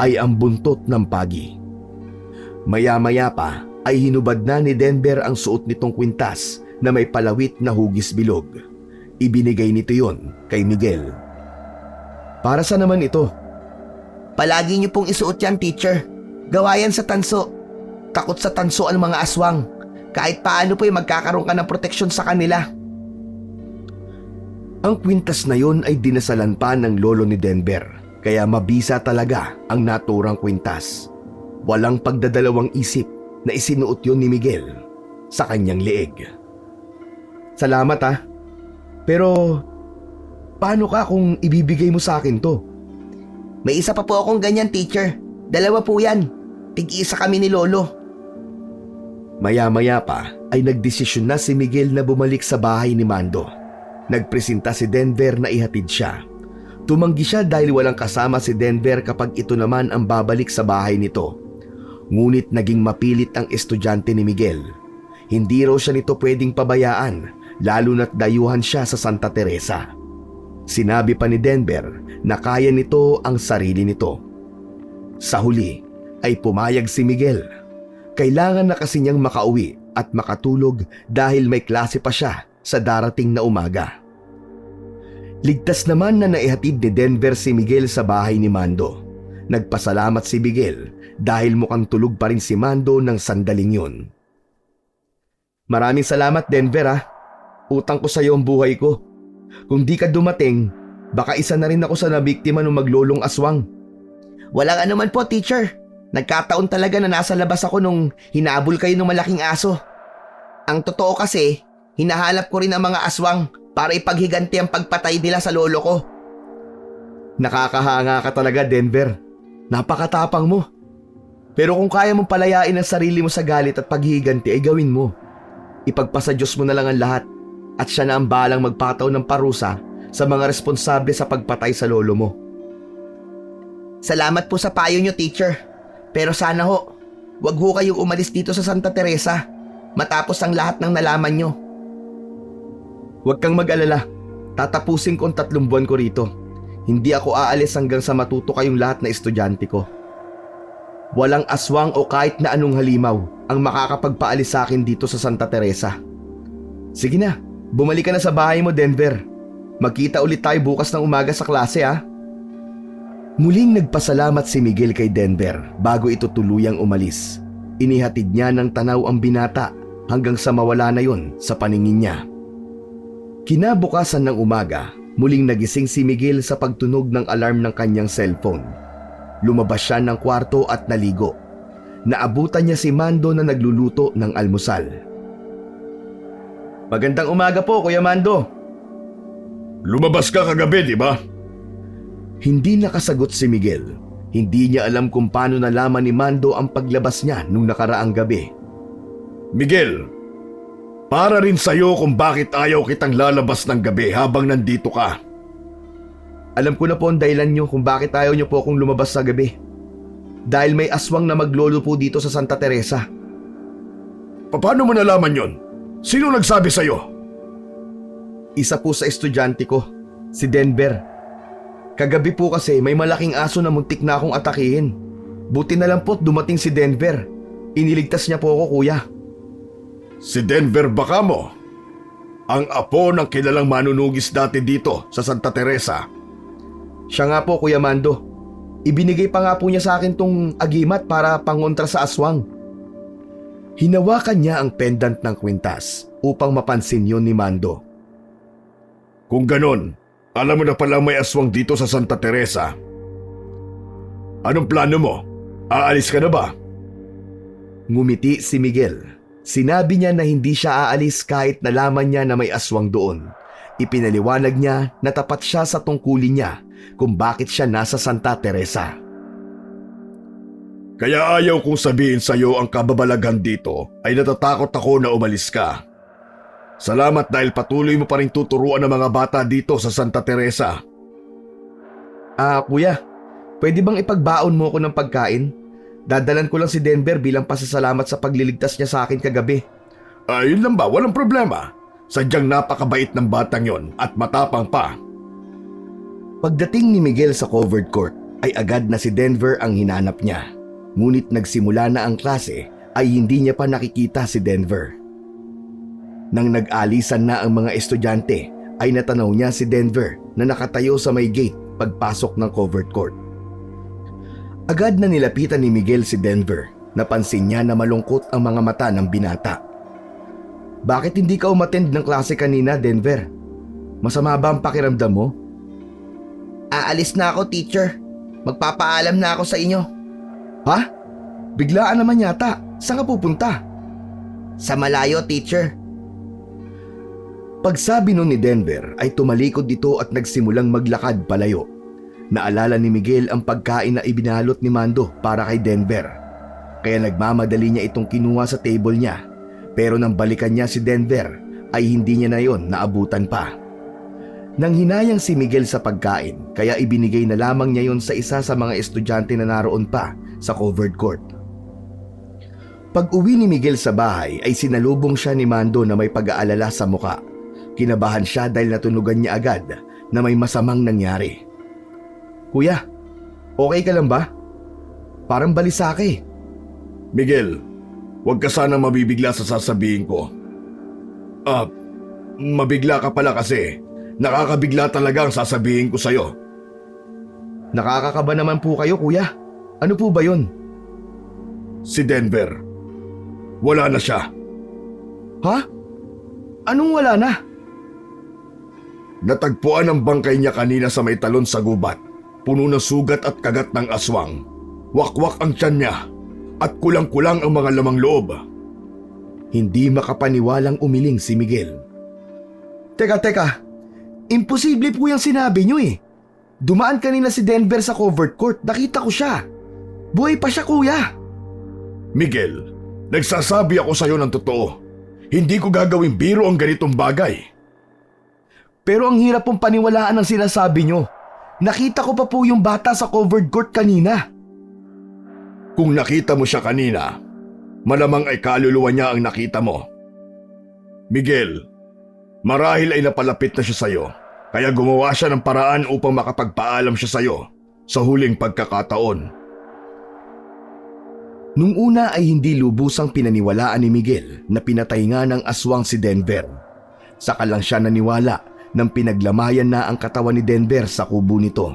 Speaker 1: ay ang buntot ng pagi. Maya-maya pa ay hinubad na ni Denver ang suot nitong kwintas na may palawit na hugis bilog. Ibinigay nito yon kay Miguel. Para sa naman ito?
Speaker 3: Palagi niyo pong isuot yan, teacher. Gawa yan sa tanso. takot sa tanso ang mga aswang. Kahit paano po magkakaroon ka ng proteksyon sa kanila.
Speaker 1: Ang kwintas na yon ay dinasalan pa ng lolo ni Denver, kaya mabisa talaga ang naturang kwintas. Walang pagdadalawang isip na isinuot yon ni Miguel sa kanyang leeg. Salamat ha. Pero paano ka kung ibibigay mo sa akin to?
Speaker 3: May isa pa po akong ganyan, teacher. 2 po yan. Tig-isa kami ni lolo.
Speaker 1: Maya-maya pa ay nagdesisyon na si Miguel na bumalik sa bahay ni Mando. Nagpresenta si Denver na ihatid siya. Tumanggi siya dahil walang kasama si Denver kapag ito naman ang babalik sa bahay nito. Ngunit naging mapilit ang estudyante ni Miguel. Hindi raw siya nito pwedeng pabayaan, lalo na't dayuhan siya sa Santa Teresa. Sinabi pa ni Denver na kaya nito ang sarili nito. Sa huli ay pumayag si Miguel. Kailangan na kasi niyang makauwi at makatulog dahil may klase pa siya sa darating na umaga. Ligtas naman na naihatid ni Denver si Miguel sa bahay ni Mando. Nagpasalamat si Miguel dahil mukhang tulog pa rin si Mando ng sandaling yun. Maraming salamat, Denver ha. Utang ko sa iyo ang buhay ko. Kung di ka dumating, baka isa na rin ako sa nabiktima ng maglolong aswang.
Speaker 3: Walang anuman po, teacher. Nagkataon talaga na nasa labas ako nung hinabol kayo ng malaking aso. Ang totoo kasi, hinahanap ko rin ang mga aswang para ipaghiganti ang pagpatay nila sa lolo ko.
Speaker 1: Nakakahanga ka talaga, Denver. Napakatapang mo. Pero kung kaya mong palayain ang sarili mo sa galit at paghihiganti ay gawin mo. Ipagpasa Diyos mo na lang ang lahat at siya na ang balang magpataw ng parusa sa mga responsable sa pagpatay sa lolo mo.
Speaker 3: Salamat po sa payo nyo, teacher. Pero sana ho, wag ho kayong umalis dito sa Santa Teresa matapos ang lahat ng nalaman nyo.
Speaker 1: Huwag kang mag-alala. Tatapusin ko ang 3 buwan ko rito. Hindi ako aalis hanggang sa matuto kayong lahat na estudyante ko. Walang aswang o kahit na anong halimaw ang makakapagpaalis sa akin dito sa Santa Teresa. Sige na, bumalik ka na sa bahay mo, Denver. Magkita ulit tayo bukas ng umaga sa klase ha. Muling nagpasalamat si Miguel kay Denver bago ito tuluyang umalis. Inihatid niya ng tanaw ang binata hanggang sa mawala na yon sa paningin niya. Kinabukasan ng umaga, muling nagising si Miguel sa pagtunog ng alarm ng kanyang cellphone. Lumabas siya ng kwarto at naligo. Naabutan niya si Mando na nagluluto ng almusal. Magandang umaga po, Kuya Mando.
Speaker 2: Lumabas ka kagabi, di ba?
Speaker 1: Hindi nakasagot si Miguel. Hindi niya alam kung paano nalaman ni Mando ang paglabas niya nung nakaraang gabi.
Speaker 2: Miguel, para rin sa'yo kung bakit ayaw kitang lalabas ng gabi habang nandito ka.
Speaker 1: Alam ko na po ang dahilan niyo kung bakit ayaw niyo po akong lumabas sa gabi. Dahil may aswang na maglolo po dito sa Santa Teresa.
Speaker 2: Paano mo nalaman yon? Sino nagsabi sa'yo?
Speaker 1: Isa po sa estudyante ko, si Denver. Kagabi po kasi may malaking aso na muntik na akong atakihin. Buti na lang po't dumating si Denver. Iniligtas niya po ako, kuya.
Speaker 2: Si Denver baka mo? Ang apo ng kilalang manunugis dati dito sa Santa Teresa.
Speaker 1: Siya nga po, Kuya Mando. Ibinigay pa nga po niya sa akin tong agimat para pangontra sa aswang. Hinawakan niya ang pendant ng kwintas upang mapansin yon ni Mando.
Speaker 2: Kung ganon, alam mo na pala may aswang dito sa Santa Teresa. Anong plano mo? Aalis ka na ba?
Speaker 1: Ngumiti si Miguel. Sinabi niya na hindi siya aalis kahit nalaman niya na may aswang doon. Ipinaliwanag niya na tapat siya sa tungkulin niya kung bakit siya nasa Santa Teresa.
Speaker 2: Kaya ayaw kong sabihin sa'yo ang kababalaghan dito ay natatakot ako na umalis ka. Salamat dahil patuloy mo pa rin tuturuan ng mga bata dito sa Santa Teresa.
Speaker 1: Kuya, pwede bang ipagbaon mo ako ng pagkain? Dadalan ko lang si Denver bilang pasasalamat sa pagliligtas niya sa akin kagabi.
Speaker 2: Ayun lang ba? Walang problema. Sadyang napakabait ng batang yon at matapang pa.
Speaker 1: Pagdating ni Miguel sa covered court ay agad na si Denver ang hinanap niya. Ngunit nagsimula na ang klase ay hindi niya pa nakikita si Denver. Nang nag-alisan na ang mga estudyante ay natanaw niya si Denver na nakatayo sa may gate pagpasok ng covered court. Agad na nilapitan ni Miguel si Denver Napansin niya na malungkot ang mga mata ng binata. Bakit hindi ka umattend ng klase kanina, Denver? Masama ba ang pakiramdam mo?
Speaker 3: Aalis na ako, teacher. Magpapaalam na ako sa inyo.
Speaker 1: Ha? Biglaan naman yata. Saan ka pupunta?
Speaker 3: Sa malayo, teacher.
Speaker 1: Pagsabi nun ni Denver ay tumalikod ito at nagsimulang maglakad palayo. Naalala ni Miguel ang pagkain na ibinalot ni Mando para kay Denver. Kaya nagmamadali niya itong kinuha sa table niya. Pero nang balikan niya si Denver ay hindi niya na yon naabutan pa. Nang hinayang si Miguel sa pagkain kaya ibinigay na lamang niya yon sa isa sa mga estudyante na naroon pa sa covered court. Pag-uwi ni Miguel sa bahay ay sinalubong siya ni Mando na may pag-aalala sa muka. Kinabahan siya dahil natunugan niya agad na may masamang nangyari. Kuya, okay ka lang ba? Parang balisake.
Speaker 2: Miguel, huwag ka sana mabibigla sa sasabihin ko. Mabigla ka pala kasi. Nakakabigla talaga ang sasabihin ko sa'yo.
Speaker 1: Nakakakaba naman po kayo, kuya. Ano po ba yun?
Speaker 2: Si Denver. Wala na siya.
Speaker 1: Ha? Anong wala na?
Speaker 2: Natagpuan ang bangkay niya kanina sa may talon sa gubat. Puno ng sugat at kagat ng aswang. Wakwak ang tiyan niya at kulang-kulang ang mga lamang loob.
Speaker 1: Hindi makapaniwalang umiling si Miguel. Teka. Imposible po yung sinabi niyo eh. Dumaan kanina si Denver sa covered court. Nakita ko siya. Buhay pa siya, kuya.
Speaker 2: Miguel, nagsasabi ako sa'yo ng totoo. Hindi ko gagawing biro ang ganitong bagay.
Speaker 1: Pero ang hirap pong paniwalaan ang sinasabi niyo. Nakita ko pa po yung bata sa covered court kanina.
Speaker 2: Kung nakita mo siya kanina, malamang ay kaluluwa niya ang nakita mo. Miguel, marahil ay napalapit na siya sa'yo, kaya gumawa siya ng paraan upang makapagpaalam siya sa'yo sa huling pagkakataon.
Speaker 1: Nung una ay hindi lubusang pinaniwalaan ni Miguel na pinatay nga ng aswang si Denver. Saka lang siya naniwala nang pinaglamayan na ang katawan ni Denver sa kubo nito.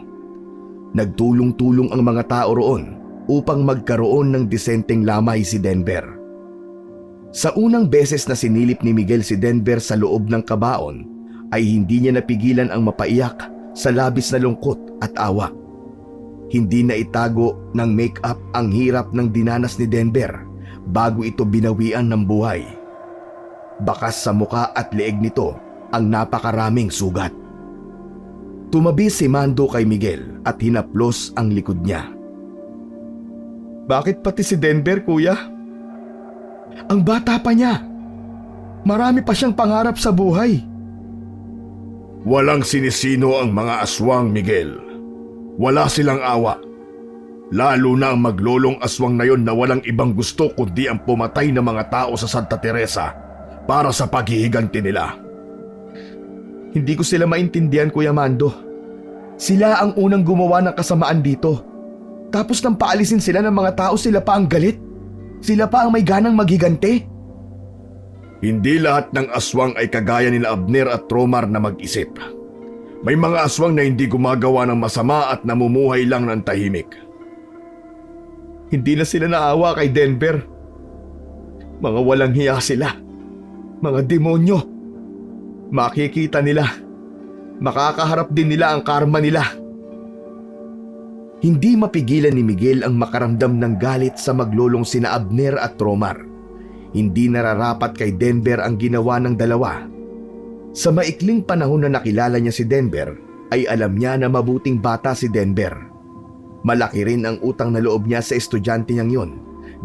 Speaker 1: Nagtulong-tulong ang mga tao roon upang magkaroon ng disenteng lamay si Denver. Sa unang beses na sinilip ni Miguel si Denver sa loob ng kabaon ay hindi niya napigilan ang mapaiyak sa labis na lungkot at awa. Hindi na itago ng make-up ang hirap ng dinanas ni Denver bago ito binawian ng buhay. Bakas sa muka at leeg nito ang napakaraming sugat. Tumabi si Mando kay Miguel at hinaplos ang likod niya. Bakit pati si Denver, kuya? Ang bata pa niya. Marami pa siyang pangarap sa buhay.
Speaker 2: Walang sinisino ang mga aswang, Miguel. Wala silang awa. Lalo na ang maglolong aswang na yon na walang ibang gusto kundi ang pumatay ng mga tao sa Santa Teresa para sa paghihiganti nila.
Speaker 1: Hindi ko sila maintindihan, Kuya Mando. Sila ang unang gumawa ng kasamaan dito. Tapos nang paalisin sila ng mga tao, sila pa ang galit. Sila pa ang may ganang maghigante.
Speaker 2: Hindi lahat ng aswang ay kagaya nila Abner at Tromar na mag-isip. May mga aswang na hindi gumagawa ng masama at namumuhay lang ng tahimik.
Speaker 1: Hindi na sila naawa kay Denver. Mga walang hiya sila. Mga demonyo. Makikita nila. Makakaharap din nila ang karma nila. Hindi mapigilan ni Miguel ang makaramdam ng galit sa maglolong sina Abner at Tromar. Hindi nararapat kay Denver ang ginawa ng dalawa. Sa maikling panahon na nakilala niya si Denver, ay alam niya na mabuting bata si Denver. Malaki rin ang utang na loob niya sa estudyante niyang yun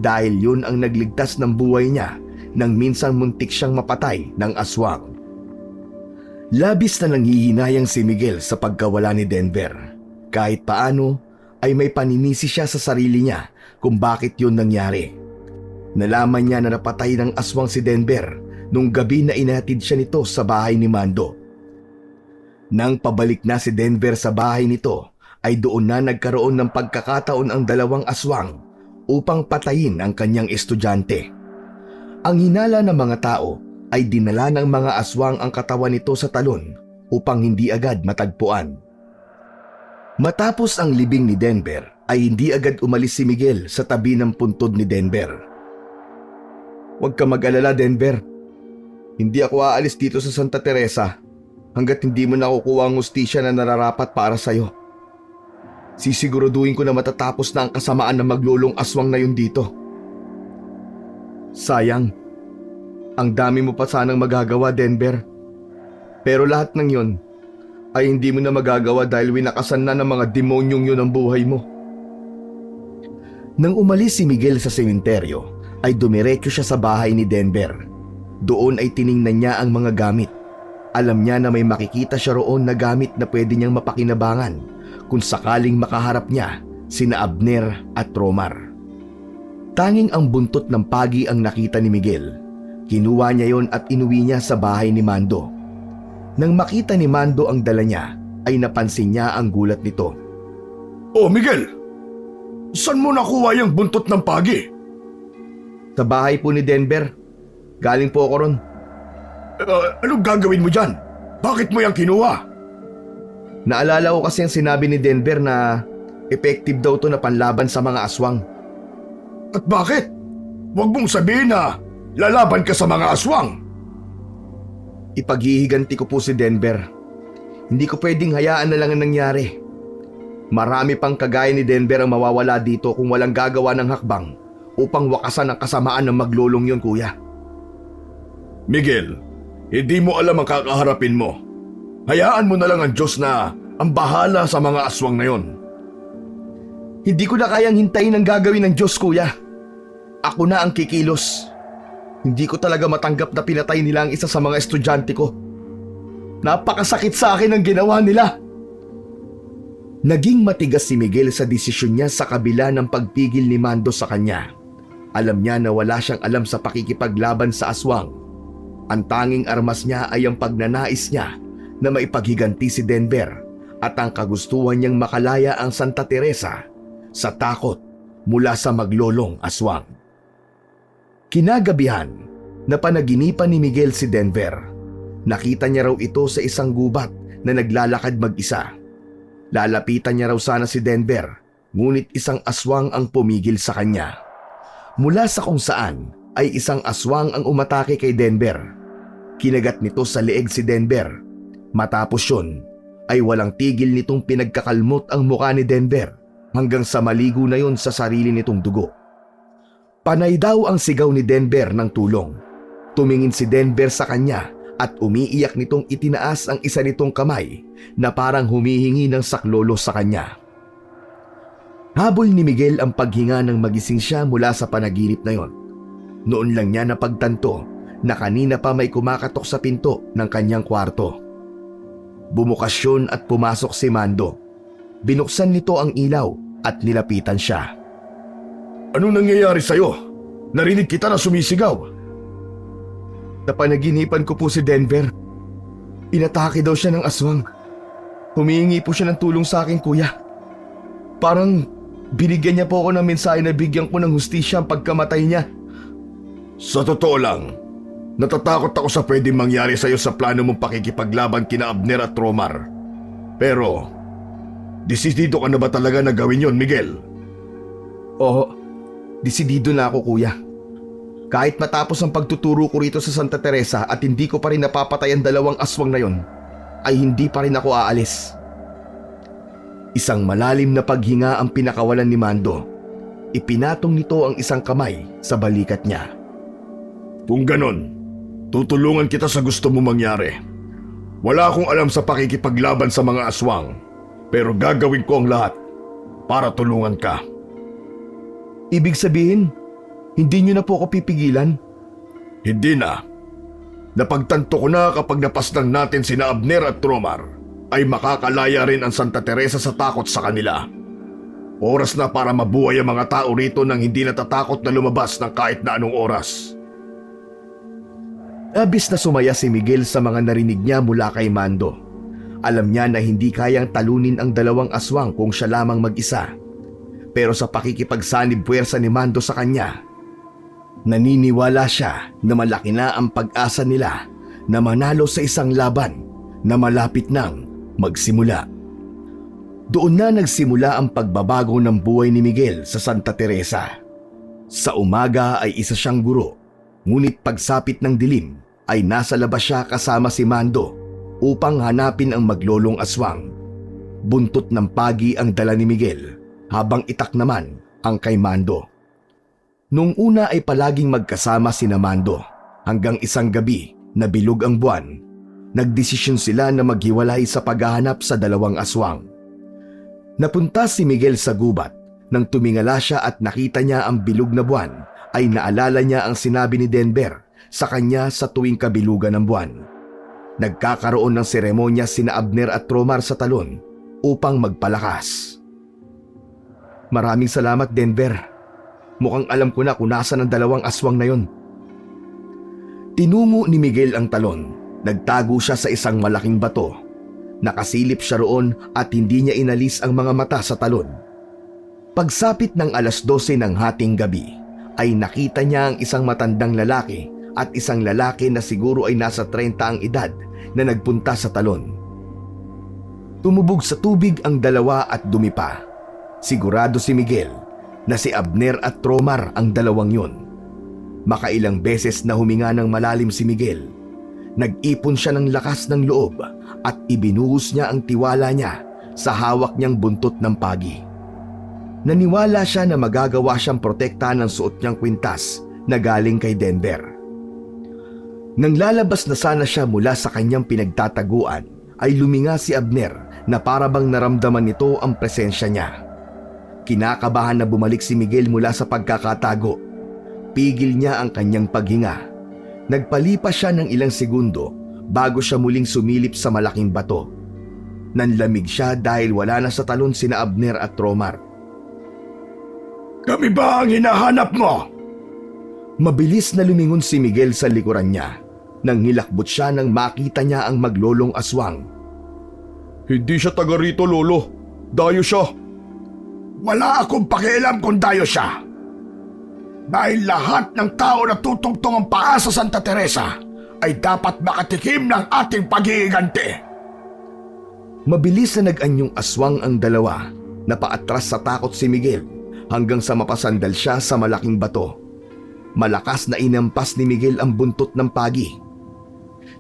Speaker 1: dahil yun ang nagligtas ng buhay niya nang minsan muntik siyang mapatay ng aswang. Labis na nanghihinayang si Miguel sa pagkawala ni Denver. Kahit paano ay may paninisi siya sa sarili niya kung bakit yun nangyari. Nalaman niya na napatay ng aswang si Denver nung gabi na inahatid siya nito sa bahay ni Mando. Nang pabalik na si Denver sa bahay nito, ay doon na nagkaroon ng pagkakataon ang dalawang aswang upang patayin ang kanyang estudyante. Ang hinala ng mga tao ay dinala ng mga aswang ang katawan nito sa talon upang hindi agad matagpuan. Matapos ang libing ni Denver, ay hindi agad umalis si Miguel sa tabi ng puntod ni Denver. Huwag ka mag-alala, Denver. Hindi ako aalis dito sa Santa Teresa hanggat hindi mo nakukuha ang hustisya na nararapat para sa'yo. Sisiguraduhin ko na matatapos na ang kasamaan ng maglulong aswang na yun dito. Sayang, ang dami mo pa sanang magagawa, Denver. Pero lahat ng yun ay hindi mo na magagawa dahil winakasan na ng mga demonyong yun ang buhay mo. Nang umalis si Miguel sa sementeryo, ay dumiretso siya sa bahay ni Denver. Doon ay tiningnan niya ang mga gamit. Alam niya na may makikita siya roon na gamit na pwede niyang mapakinabangan kung sakaling makaharap niya sina Abner at Romar. Tanging ang buntot ng pagi ang nakita ni Miguel. Kinuha niya yon at inuwi niya sa bahay ni Mando. Nang makita ni Mando ang dala niya, ay napansin niya ang gulat nito.
Speaker 2: Oh, Miguel! Saan mo nakuha yung buntot ng pagi?
Speaker 1: Sa bahay po ni Denver. Galing po ako ron.
Speaker 2: Anong gagawin mo dyan? Bakit mo yung kinuha?
Speaker 1: Naalala ko kasi ang sinabi ni Denver na effective daw to na panlaban sa mga aswang.
Speaker 2: At bakit? Huwag mong sabihin na lalaban ka sa mga aswang.
Speaker 1: Ipaghihiganti ko po si Denver. Hindi ko pwedeng hayaan na lang ang nangyari. Marami pang kagaya ni Denver ang mawawala dito kung walang gagawa ng hakbang upang wakasan ang kasamaan ng maglulong yun, kuya.
Speaker 2: Miguel, hindi mo alam ang kakaharapin mo. Hayaan mo na lang ang Diyos na ang bahala sa mga aswang na yon.
Speaker 1: Hindi ko na kayang hintayin ang gagawin ng Diyos, kuya. Ako na ang kikilos. Hindi ko talaga matanggap na pinatay nila ang isa sa mga estudyante ko. Napakasakit sa akin ang ginawa nila. Naging matigas si Miguel sa desisyon niya sa kabila ng pagpigil ni Mando sa kanya. Alam niya na wala siyang alam sa pakikipaglaban sa aswang. Ang tanging armas niya ay ang pagnanais niya na maipaghiganti si Denver at ang kagustuhan niyang makalaya ang Santa Teresa sa takot mula sa maglolong aswang. Kinagabihan, napanaginipan ni Miguel si Denver. Nakita niya raw ito sa isang gubat na naglalakad mag-isa. Lalapitan niya raw sana si Denver, ngunit isang aswang ang pumigil sa kanya. Mula sa kung saan ay isang aswang ang umatake kay Denver. Kinagat nito sa leeg si Denver. Matapos yun, ay walang tigil nitong pinagkakalmot ang mukha ni Denver hanggang sa maligo na yon sa sarili nitong dugo. Panay daw ang sigaw ni Denver ng tulong. Tumingin si Denver sa kanya at umiiyak nitong itinaas ang isa nitong kamay na parang humihingi ng saklolo sa kanya. Habol ni Miguel ang paghinga nang magising siya mula sa panaginip na yon. Noon lang niya napagtanto na kanina pa may kumakatok sa pinto ng kanyang kwarto. Bumukas yun at pumasok si Mando. Binuksan nito ang ilaw at nilapitan siya.
Speaker 2: Ano nangyayari sa'yo? Narinig kita na sumisigaw.
Speaker 1: Napanaginipan ko po si Denver. Inatake daw siya ng aswang. Humihingi po siya ng tulong sa akin, kuya. Parang binigyan niya po ako ng mensahe na bigyan ko ng hustisya ang pagkamatay niya.
Speaker 2: Sa totoo lang, natatakot ako sa pwedeng mangyari sa'yo sa plano mong pakikipaglaban kina Abner at Romar. Pero, desidido ka na ba talaga na gawin yon, Miguel?
Speaker 1: Oo, desidido na ako, kuya. Kahit matapos ang pagtuturo ko rito sa Santa Teresa at hindi ko pa rin napapatay ang dalawang aswang na yon, ay hindi pa rin ako aalis. Isang malalim na paghinga ang pinakawalan ni Mando. Ipinatong nito ang isang kamay sa balikat niya.
Speaker 2: Kung ganon, tutulungan kita sa gusto mo mangyari. Wala akong alam sa pakikipaglaban sa mga aswang, pero gagawin ko ang lahat para tulungan ka.
Speaker 1: Ibig sabihin, hindi niyo na po ako pipigilan?
Speaker 2: Hindi na. Napagtanto ko na kapag napaslang natin sina Abner at Romar, ay makakalaya rin ang Santa Teresa sa takot sa kanila. Oras na para mabuhay ang mga tao rito nang hindi natatakot na lumabas ng kahit na anong oras.
Speaker 1: Abis na sumaya si Miguel sa mga narinig niya mula kay Mando. Alam niya na hindi kayang talunin ang dalawang aswang kung siya lamang mag-isa. Pero sa pakikipagsanib puwersa ni Mando sa kanya, naniniwala siya na malaki na ang pag-asa nila na manalo sa isang laban na malapit nang magsimula. Doon na nagsimula ang pagbabago ng buhay ni Miguel sa Santa Teresa. Sa umaga ay isa siyang guro, ngunit pagsapit ng dilim ay nasa labas siya kasama si Mando upang hanapin ang maglolong aswang. Buntot ng pagi ang dala ni Miguel, habang itak naman ang kay Mando. Nung una ay palaging magkasama sina Mando hanggang isang gabi na bilog ang buwan. Nagdesisyon sila na maghiwalay sa paghahanap sa dalawang aswang. Napunta si Miguel sa gubat. Nang tumingala siya at nakita niya ang bilog na buwan, ay naalala niya ang sinabi ni Denver sa kanya sa tuwing kabilugan ng buwan. Nagkakaroon ng seremonya sina Abner at Tromar sa talon upang magpalakas. Maraming salamat, Denver. Mukhang alam ko na kung nasan ang dalawang aswang na yon. Tinungo ni Miguel ang talon. Nagtago siya sa isang malaking bato. Nakasilip siya roon at hindi niya inalis ang mga mata sa talon. Pagsapit ng 12:00 ng hating gabi, ay nakita niya ang isang matandang lalaki at isang lalaki na siguro ay nasa 30 ang edad na nagpunta sa talon. Tumubog sa tubig ang dalawa at dumipa. Sigurado si Miguel na si Abner at Tromar ang dalawang yun. Makailang beses na huminga ng malalim si Miguel. Nag-ipon siya ng lakas ng loob at ibinuhos niya ang tiwala niya sa hawak niyang buntot ng pagi. Naniwala siya na magagawa siyang protektahan ng suot niyang kwintas na galing kay Denver. Nang lalabas na sana siya mula sa kanyang pinagtataguan, ay luminga si Abner na parabang naramdaman nito ang presensya niya. Kinakabahan na bumalik si Miguel mula sa pagkakatago. Pigil niya ang kanyang paghinga. Nagpalipas siya ng ilang segundo bago siya muling sumilip sa malaking bato. Nanlamig siya dahil wala na sa talon sina Abner at Tromar.
Speaker 2: Kami ba ang hinahanap mo?
Speaker 1: Mabilis na lumingon si Miguel sa likuran niya nang hilakbot siya nang makita niya ang maglolong aswang.
Speaker 2: Hindi siya taga rito, Lolo. Dayo siya. Wala akong pakialam kung dayo siya. Dahil lahat ng tao na tutungtong ang paa sa Santa Teresa ay dapat makatikim ng ating pag-iiganti.
Speaker 1: Mabilis na nag-anyong aswang ang dalawa. Napaatras sa takot si Miguel hanggang sa mapasandal siya sa malaking bato. Malakas na inampas ni Miguel ang buntot ng pagi.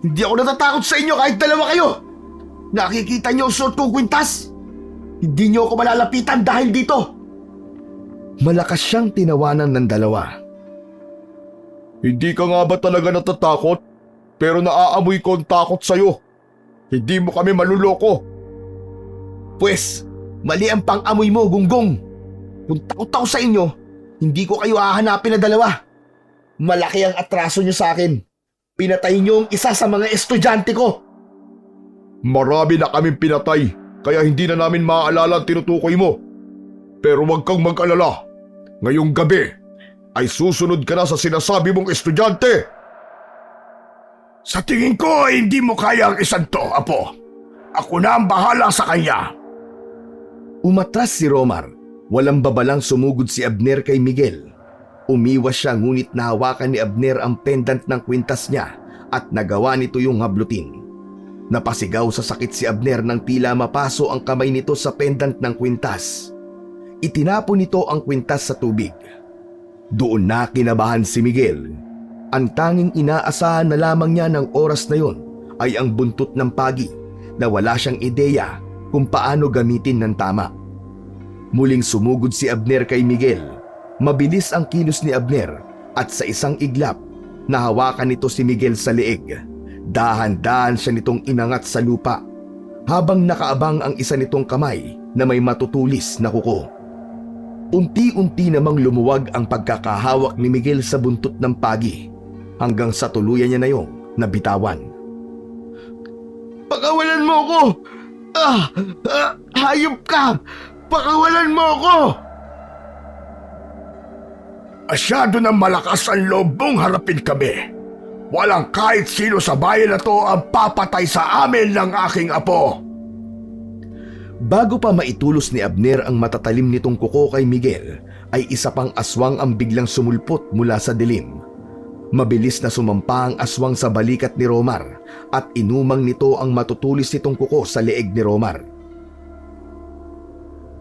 Speaker 3: Hindi ako natatakot sa inyo kahit dalawa kayo. Nakikita niyo ang suot kong kwintas? Hindi niyo ako malalapitan dahil dito.
Speaker 1: Malakas siyang tinawanan ng dalawa.
Speaker 2: Hindi ka nga ba talaga natatakot? Pero naaamoy ko ang takot sa'yo. Hindi mo kami maluloko.
Speaker 3: Pwes, mali ang pang-amoy mo, Gunggong. Kung takot ako sa inyo, hindi ko kayo hahanapin na dalawa. Malaki ang atraso niyo sa akin. Pinatay niyo ang isa sa mga estudyante ko.
Speaker 2: Marami na kaming pinatay, kaya hindi na namin maaalala ang tinutukoy mo. Pero huwag kang mag-alala. Ngayong gabi ay susunod ka na sa sinasabi mong estudyante. Sa tingin ko ay hindi mo kaya ang isang to, Apo. Ako na ang bahala sa kanya.
Speaker 1: Umatras si Romar. Walang babalang sumugod si Abner kay Miguel. Umiwas siya ngunit nahawakan ni Abner ang pendant ng kwintas niya at nagawa nito yung hablutin. Napasigaw sa sakit si Abner nang tila mapaso ang kamay nito sa pendant ng kwintas. Itinapon nito ang kwintas sa tubig. Doon na kinabahan si Miguel. Ang tanging inaasahan na lamang niya ng oras na yon ay ang buntot ng pagi na wala siyang ideya kung paano gamitin ng tama. Muling sumugod si Abner kay Miguel. Mabilis ang kilos ni Abner at sa isang iglap, nahawakan nito si Miguel sa leeg. Dahan-dahan siya nitong inangat sa lupa habang nakaabang ang isa nitong kamay na may matutulis na kuko. Unti-unti namang lumuwag ang pagkakahawak ni Miguel sa buntot ng pagi hanggang sa tuluyan niya na yung nabitawan.
Speaker 3: Pakawalan mo ako! Hayop ka! Pakawalan mo ako!
Speaker 2: Asyado na malakas ang loob mong harapin kami. Walang kahit sino sa bayan na to ang papatay sa amin ng aking apo.
Speaker 1: Bago pa maitulos ni Abner ang matatalim nitong kuko kay Miguel, ay isa pang aswang ang biglang sumulpot mula sa dilim. Mabilis na sumampa ang aswang sa balikat ni Romar at inumang nito ang matutulis nitong kuko sa leeg ni Romar.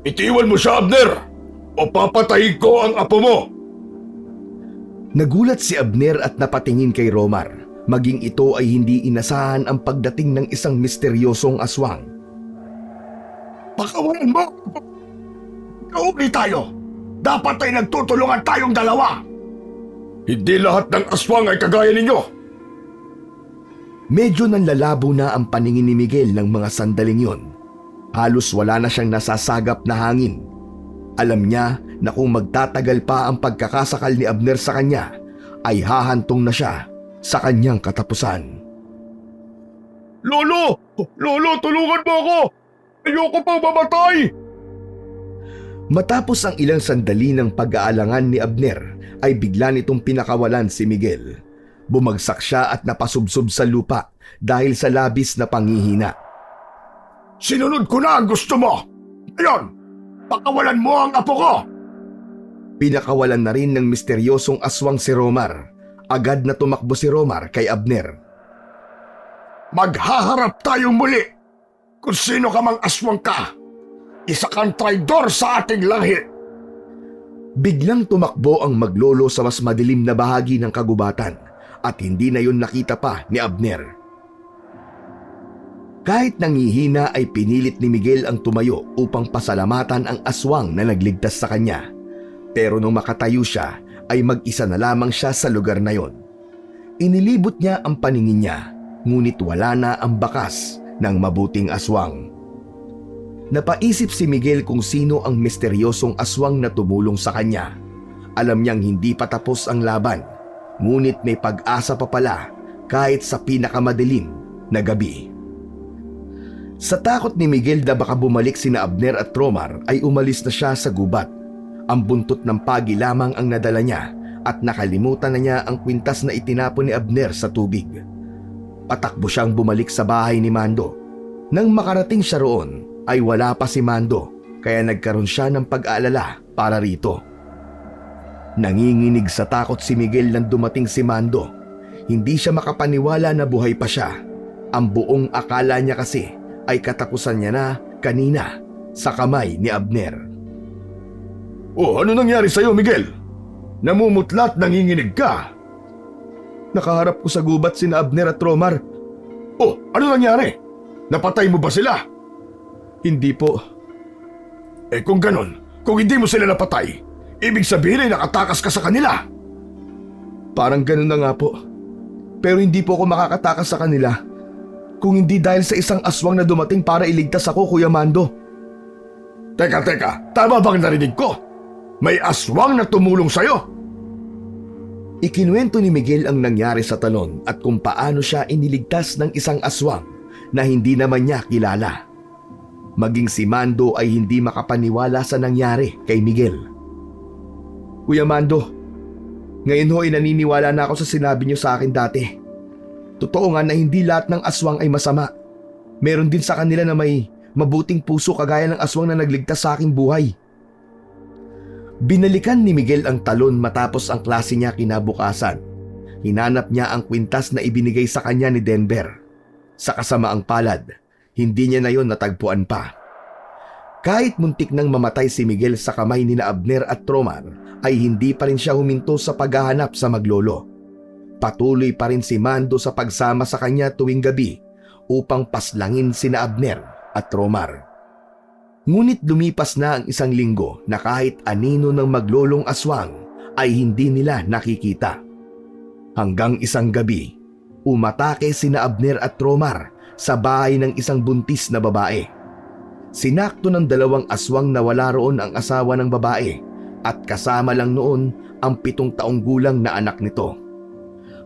Speaker 2: Itiwan mo siya, Abner! O papatayin ko ang apo mo!
Speaker 1: Nagulat si Abner at napatingin kay Romar, maging ito ay hindi inasahan ang pagdating ng isang misteryosong aswang.
Speaker 2: Pakawalan mo! Kaugli tayo! Dapat ay nagtutulungan tayong dalawa! Hindi lahat ng aswang ay kagaya ninyo!
Speaker 1: Medyo nanlalabo na ang paningin ni Miguel ng mga sandaling yon. Halos wala na siyang nasasagap na hangin. Alam niya na kung magtatagal pa ang pagkakasakal ni Abner sa kanya, ay hahantong na siya sa kanyang katapusan.
Speaker 2: Lolo! Lolo, tulungan mo ako! Ayoko pang mamatay!
Speaker 1: Matapos ang ilang sandali ng pag-aalangan ni Abner, ay bigla nitong pinakawalan si Miguel. Bumagsak siya at napasubsob sa lupa dahil sa labis na panghihina.
Speaker 2: Sinunod ko na ang gusto mo! Ngayon, pakawalan mo ang apo ko!
Speaker 1: Pinakawalan na rin ng misteryosong aswang si Romar. Agad na tumakbo si Romar kay Abner.
Speaker 2: Maghaharap tayong muli! Kung sino ka mang aswang ka, isa kang traidor sa ating lahi!
Speaker 1: Biglang tumakbo ang maglolo sa mas madilim na bahagi ng kagubatan at hindi na yun nakita pa ni Abner. Kahit nangihina ay pinilit ni Miguel ang tumayo upang pasalamatan ang aswang na nagligtas sa kanya. Pero nung makatayo siya ay mag-isa na lamang siya sa lugar na yon. Inilibot niya ang paningin niya, ngunit wala na ang bakas ng mabuting aswang. Napaisip si Miguel kung sino ang misteryosong aswang na tumulong sa kanya. Alam niyang hindi pa tapos ang laban, ngunit may pag-asa pa pala kahit sa pinakamadilim na gabi. Sa takot ni Miguel na baka bumalik sina Abner at Romar ay umalis na siya sa gubat. Ang buntot ng pagi lamang ang nadala niya at nakalimutan na niya ang kwintas na itinapon ni Abner sa tubig. Patakbo siyang bumalik sa bahay ni Mando. Nang makarating siya roon ay wala pa si Mando, kaya nagkaroon siya ng pag-aalala para rito. Nanginginig sa takot si Miguel nang dumating si Mando. Hindi siya makapaniwala na buhay pa siya. Ang buong akala niya kasi ay katapusan niya na kanina sa kamay ni Abner.
Speaker 2: Oh, ano nangyari sa'yo, Miguel? Namumutlat, nanginginig ka.
Speaker 1: Nakaharap ko sa gubat sina Abner at Romar.
Speaker 2: Oh, ano nangyari? Napatay mo ba sila?
Speaker 1: Hindi po.
Speaker 2: Eh kung ganon, kung hindi mo sila napatay, ibig sabihin ay nakatakas ka sa kanila.
Speaker 1: Parang ganun na nga po. Pero hindi po ako makakatakas sa kanila kung hindi dahil sa isang aswang na dumating para iligtas ako, Kuya Mando.
Speaker 2: Teka, tama bang narinig ko? May aswang na tumulong sa'yo?
Speaker 1: Ikinuwento ni Miguel ang nangyari sa talon at kung paano siya iniligtas ng isang aswang na hindi naman niya kilala. Maging si Mando ay hindi makapaniwala sa nangyari kay Miguel. Kuya Mando, ngayon ho ay naniniwala na ako sa sinabi niyo sa akin dati. Totoo nga na hindi lahat ng aswang ay masama. Meron din sa kanila na may mabuting puso kagaya ng aswang na nagligtas sa aking buhay. Binalikan ni Miguel ang talon matapos ang klase niya kinabukasan. Hinanap niya ang kwintas na ibinigay sa kanya ni Denver. Sa kasamaang palad, hindi niya na yon natagpuan pa. Kahit muntik nang mamatay si Miguel sa kamay ni Abner at Romar, ay hindi pa rin siya huminto sa paghahanap sa maglolo. Patuloy pa rin si Mando sa pagsama sa kanya tuwing gabi upang paslangin sina Abner at Romar. Ngunit lumipas na ang isang linggo na kahit anino ng maglolong aswang ay hindi nila nakikita. Hanggang isang gabi, umatake sina Abner at Romar sa bahay ng isang buntis na babae. Sinakto ng dalawang aswang na wala roon ang asawa ng babae at kasama lang noon ang 7 taong gulang na anak nito.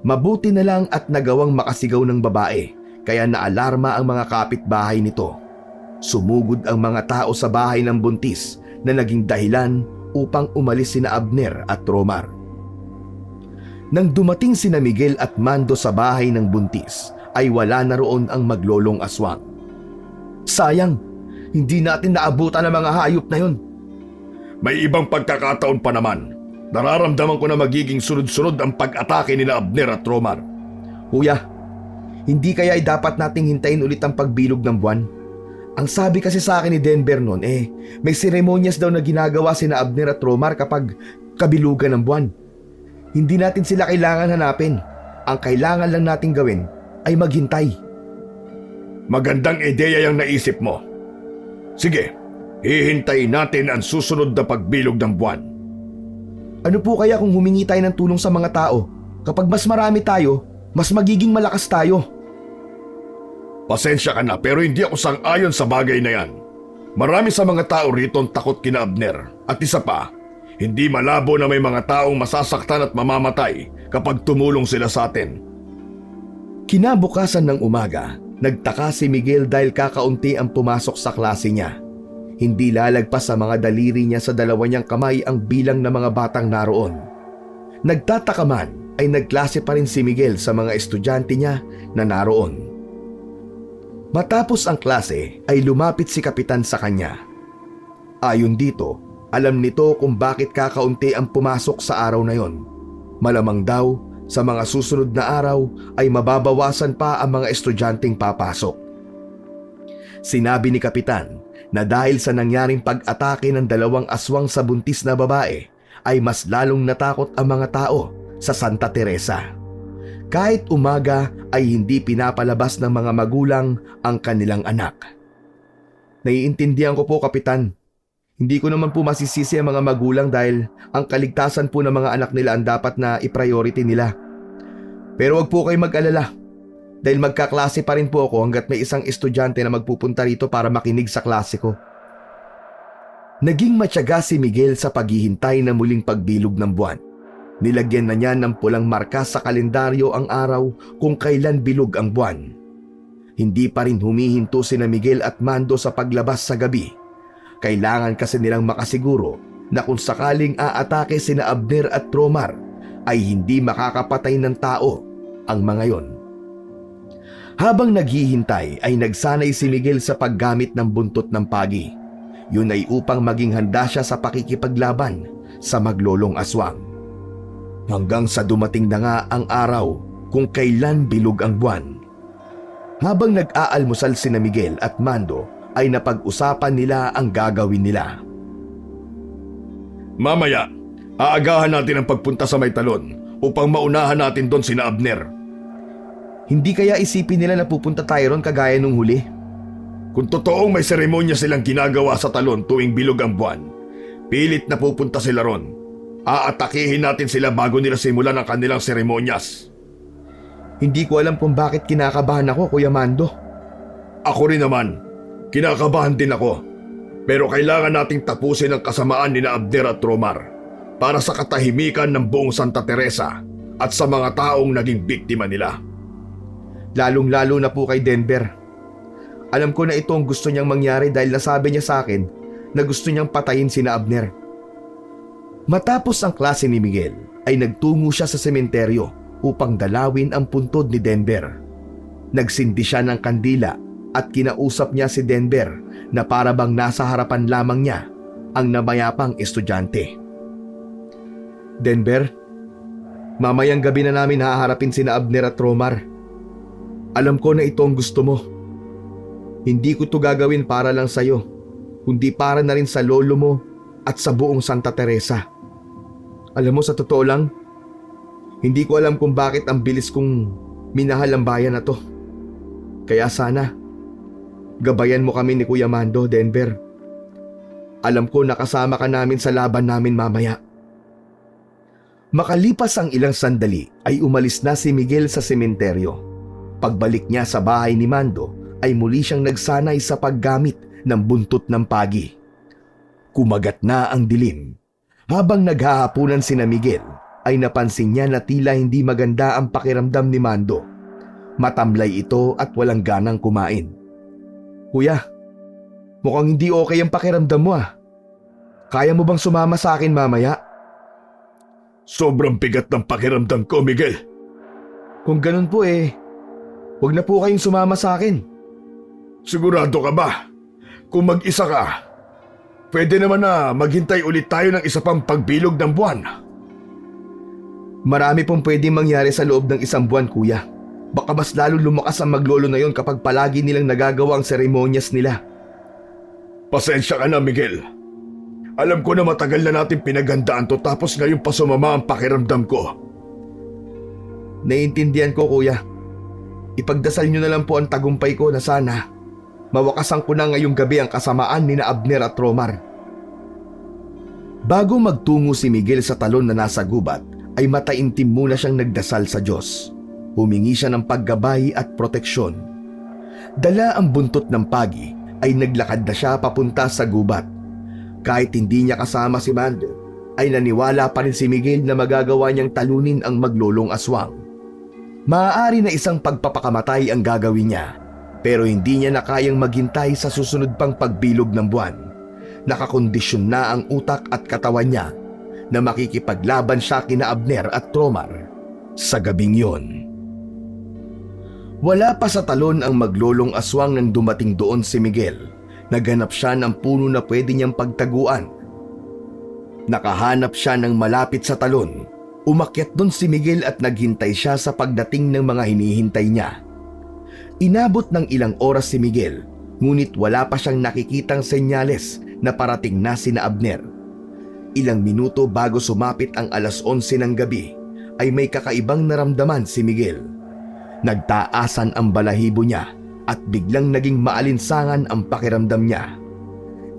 Speaker 1: Mabuti na lang at nagawang makasigaw ng babae kaya naalarma ang mga kapitbahay nito. Sumugod ang mga tao sa bahay ng buntis na naging dahilan upang umalis sina Abner at Romar. Nang dumating sina Miguel at Mando sa bahay ng buntis, ay wala na roon ang maglolong aswang. Sayang, hindi natin naabutan ang mga hayop na yon.
Speaker 2: May ibang pagkakataon pa naman. Nararamdaman ko na magiging sunod-sunod ang pag-atake nila Abner at Romar.
Speaker 1: Kuya, hindi kaya ay dapat nating hintayin ulit ang pagbilog ng buwan? Ang sabi kasi sa akin ni Denver noon may seremonyas daw na ginagawa sina Abner at Romar kapag kabilugan ng buwan. Hindi natin sila kailangan hanapin. Ang kailangan lang natin gawin ay maghintay.
Speaker 2: Magandang ideya yung naisip mo. Sige, hihintayin natin ang susunod na pagbilog ng buwan.
Speaker 1: Ano po kaya kung humingi tayo ng tulong sa mga tao? Kapag mas marami tayo, mas magiging malakas tayo.
Speaker 2: Pasensya ka na pero hindi ako sang-ayon sa bagay na yan. Marami sa mga tao rito ang takot kina Abner. At isa pa, hindi malabo na may mga taong masasaktan at mamamatay kapag tumulong sila sa atin.
Speaker 1: Kinabukasan ng umaga, nagtaka si Miguel dahil kakaunti ang pumasok sa klase niya. Hindi lalagpas sa mga daliri niya sa dalawa niyang kamay ang bilang ng mga batang naroon. Nagtataka man ay nagklase pa rin si Miguel sa mga estudyante niya na naroon. Matapos ang klase ay lumapit si Kapitan sa kanya. Ayon dito, alam nito kung bakit kakaunti ang pumasok sa araw na yon. Malamang daw sa mga susunod na araw ay mababawasan pa ang mga estudyanteng papasok. Sinabi ni Kapitan na dahil sa nangyaring pag-atake ng dalawang aswang sa buntis na babae ay mas lalong natakot ang mga tao sa Santa Teresa. Kahit umaga ay hindi pinapalabas ng mga magulang ang kanilang anak. Naiintindihan ko po, Kapitan. Hindi ko naman po masisisi ang mga magulang dahil ang kaligtasan po ng mga anak nila ang dapat na i-priority nila. Pero wag po kayo mag-alala dahil magkaklase pa rin po ako hanggat may isang estudyante na magpupunta rito para makinig sa klase ko. Naging matyaga si Miguel sa paghihintay na muling pagbilog ng buwan. Nilagyan na niya ng pulang marka sa kalendaryo ang araw kung kailan bilog ang buwan. Hindi pa rin humihinto sina Miguel at Mando sa paglabas sa gabi. Kailangan kasi nilang makasiguro na kung sakaling aatake sina Abner at Romar ay hindi makakapatay ng tao ang mga yon. Habang naghihintay ay nagsanay si Miguel sa paggamit ng buntot ng pagi. Yun ay upang maging handa siya sa pakikipaglaban sa maglolong aswang. Hanggang sa dumating na nga ang araw kung kailan bilog ang buwan. Habang nag-aalmusal sina Miguel at Mando ay napag-usapan nila ang gagawin nila.
Speaker 2: Mamaya, aagahan natin ang pagpunta sa may talon upang maunahan natin doon sina Abner.
Speaker 1: Hindi kaya isipin nila na pupunta tayo ron kagaya nung huli?
Speaker 2: Kung totoong may seremonya silang ginagawa sa talon tuwing bilog ang buwan, pilit na pupunta sila ron. Aatakihin natin sila bago nila simulan ang kanilang seremonyas.
Speaker 1: Hindi ko alam kung bakit kinakabahan ako, Kuya Mando.
Speaker 2: Ako rin naman, kinakabahan din ako. Pero kailangan nating tapusin ang kasamaan ni Abner at Romar para sa katahimikan ng buong Santa Teresa at sa mga taong naging biktima nila.
Speaker 1: Lalong-lalo na po kay Denver. Alam ko na ito ang gusto niyang mangyari dahil nasabi niya sa akin na gusto niyang patayin sina Abner. Matapos ang klase ni Miguel ay nagtungo siya sa sementeryo upang dalawin ang puntod ni Denver. Nagsindi siya ng kandila at kinausap niya si Denver na para bang nasa harapan lamang niya ang namayapang estudyante. Denver, mamayang gabi na namin haharapin sina Abner at Romar. Alam ko na ito ang gusto mo. Hindi ko to gagawin para lang sa'yo, kundi para na rin sa lolo mo at sa buong Santa Teresa. Alam mo, sa totoo lang, hindi ko alam kung bakit ang bilis kong minahal ang bayan na to. Kaya sana, gabayan mo kami ni Kuya Mando, Denver. Alam ko nakasama ka namin sa laban namin mamaya. Makalipas ang ilang sandali ay umalis na si Miguel sa sementeryo. Pagbalik niya sa bahay ni Mando ay muli siyang nagsanay sa paggamit ng buntot ng pagi. Kumagat na ang dilim. Habang naghahapunan sina Miguel, ay napansin niya na tila hindi maganda ang pakiramdam ni Mando. Matamlay ito at walang ganang kumain. Kuya, mukhang hindi okay ang pakiramdam mo ah. Kaya mo bang sumama sa akin mamaya?
Speaker 2: Sobrang bigat ng pakiramdam ko, Miguel.
Speaker 1: Kung ganun po wag na po kayong sumama sa akin.
Speaker 2: Sigurado ka ba? Kung mag-isa ka, pwede naman na maghintay ulit tayo ng isa pang pagbilog ng buwan.
Speaker 1: Marami pong pwedeng mangyari sa loob ng isang buwan, kuya. Baka mas lalo lumakas ang maglolo na yon kapag palagi nilang nagagawa ang seremonyas nila.
Speaker 2: Pasensya ka na, Miguel. Alam ko na matagal na natin pinaghandaan to tapos ngayon pa sumama ang pakiramdam ko.
Speaker 1: Naiintindihan ko, kuya. Ipagdasal niyo na lang po ang tagumpay ko na sana mawakasan ko na ngayong gabi ang kasamaan ni na Abner at Romar. Bago magtungo si Miguel sa talon na nasa gubat, ay mataimtim muna siyang nagdasal sa Diyos. Humingi siya ng paggabay at proteksyon. Dala ang buntot ng pagi, ay naglakad na siya papunta sa gubat. Kahit hindi niya kasama si Mando, ay naniwala pa rin si Miguel na magagawa niyang talunin ang maglolong aswang. Maaari na isang pagpapakamatay ang gagawin niya, pero hindi niya na kayang maghintay sa susunod pang pagbilog ng buwan. Nakakondisyon na ang utak at katawan niya na makikipaglaban siya kina Abner at Romar sa gabing yon. Wala pa sa talon ang maglolong aswang nang dumating doon si Miguel. Naghanap siya ng puno na pwede niyang pagtaguan. Nakahanap siya ng malapit sa talon. Umakyat doon si Miguel at naghintay siya sa pagdating ng mga hinihintay niya. Inabot ng ilang oras si Miguel, ngunit wala pa siyang nakikitang senyales na parating na sina Abner. Ilang minuto bago sumapit ang 11:00 ng gabi, ay may kakaibang naramdaman si Miguel. Nagtaasan ang balahibo niya at biglang naging maalinsangan ang pakiramdam niya.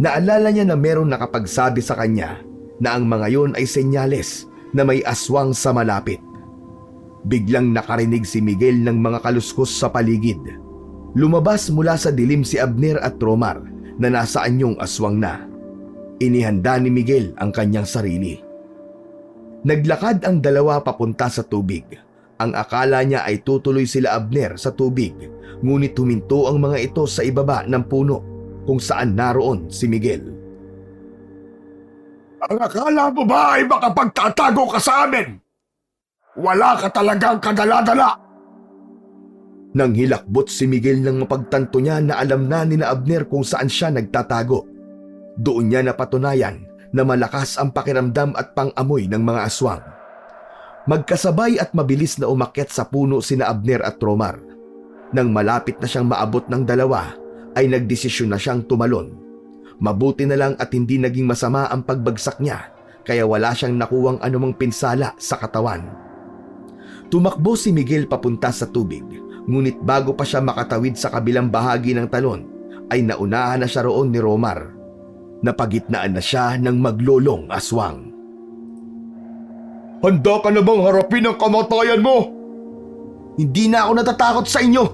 Speaker 1: Naalala niya na merong nakapagsabi sa kanya na ang mga yon ay senyales na may aswang sa malapit. Biglang nakarinig si Miguel ng mga kaluskos sa paligid. Lumabas mula sa dilim si Abner at Romar na nasa anyong aswang na. Inihanda ni Miguel ang kanyang sarili. Naglakad ang dalawa papunta sa tubig. Ang akala niya ay tutuloy sila Abner sa tubig, ngunit huminto ang mga ito sa ibaba ng puno kung saan naroon si Miguel.
Speaker 2: Ang akala mo ba ay makapagtatago ka sa amin? Wala ka talagang kadala-dala.
Speaker 1: Nang hilakbot si Miguel nang mapagtanto niya na alam na ni na Abner kung saan siya nagtatago. Doon niya napatunayan na malakas ang pakiramdam at pang-amoy ng mga aswang. Magkasabay at mabilis na umakyat sa puno sina Abner at Romar. Nang malapit na siyang maabot ng dalawa, ay nagdesisyon na siyang tumalon. Mabuti na lang at hindi naging masama ang pagbagsak niya, kaya wala siyang nakuwang anumang pinsala sa katawan. Tumakbo si Miguel papunta sa tubig, ngunit bago pa siya makatawid sa kabilang bahagi ng talon, ay naunahan na siya roon ni Romar. Napagitnaan na siya ng maglolong aswang.
Speaker 2: Handa ka na bang harapin ang kamatayan mo?
Speaker 1: Hindi na ako natatakot sa inyo.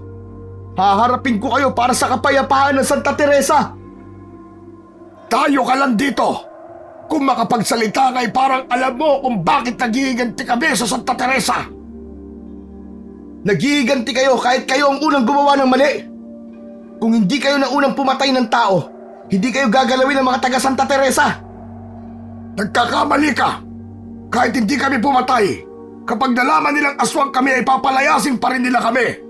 Speaker 1: Haharapin ko kayo para sa kapayapaan ng Santa Teresa.
Speaker 2: Tayo ka lang dito. Kung makapagsalita ka ay parang alam mo kung bakit nagiganti kami sa Santa Teresa.
Speaker 1: Nagiganti kayo kahit kayo ang unang gumawa ng mali. Kung hindi kayo na unang pumatay ng tao, hindi kayo gagalawin ng mga taga Santa Teresa.
Speaker 2: Nagkakamali ka. Kahit hindi kami pumatay, kapag nalaman nilang aswang kami ay papalayasin pa rin nila kami.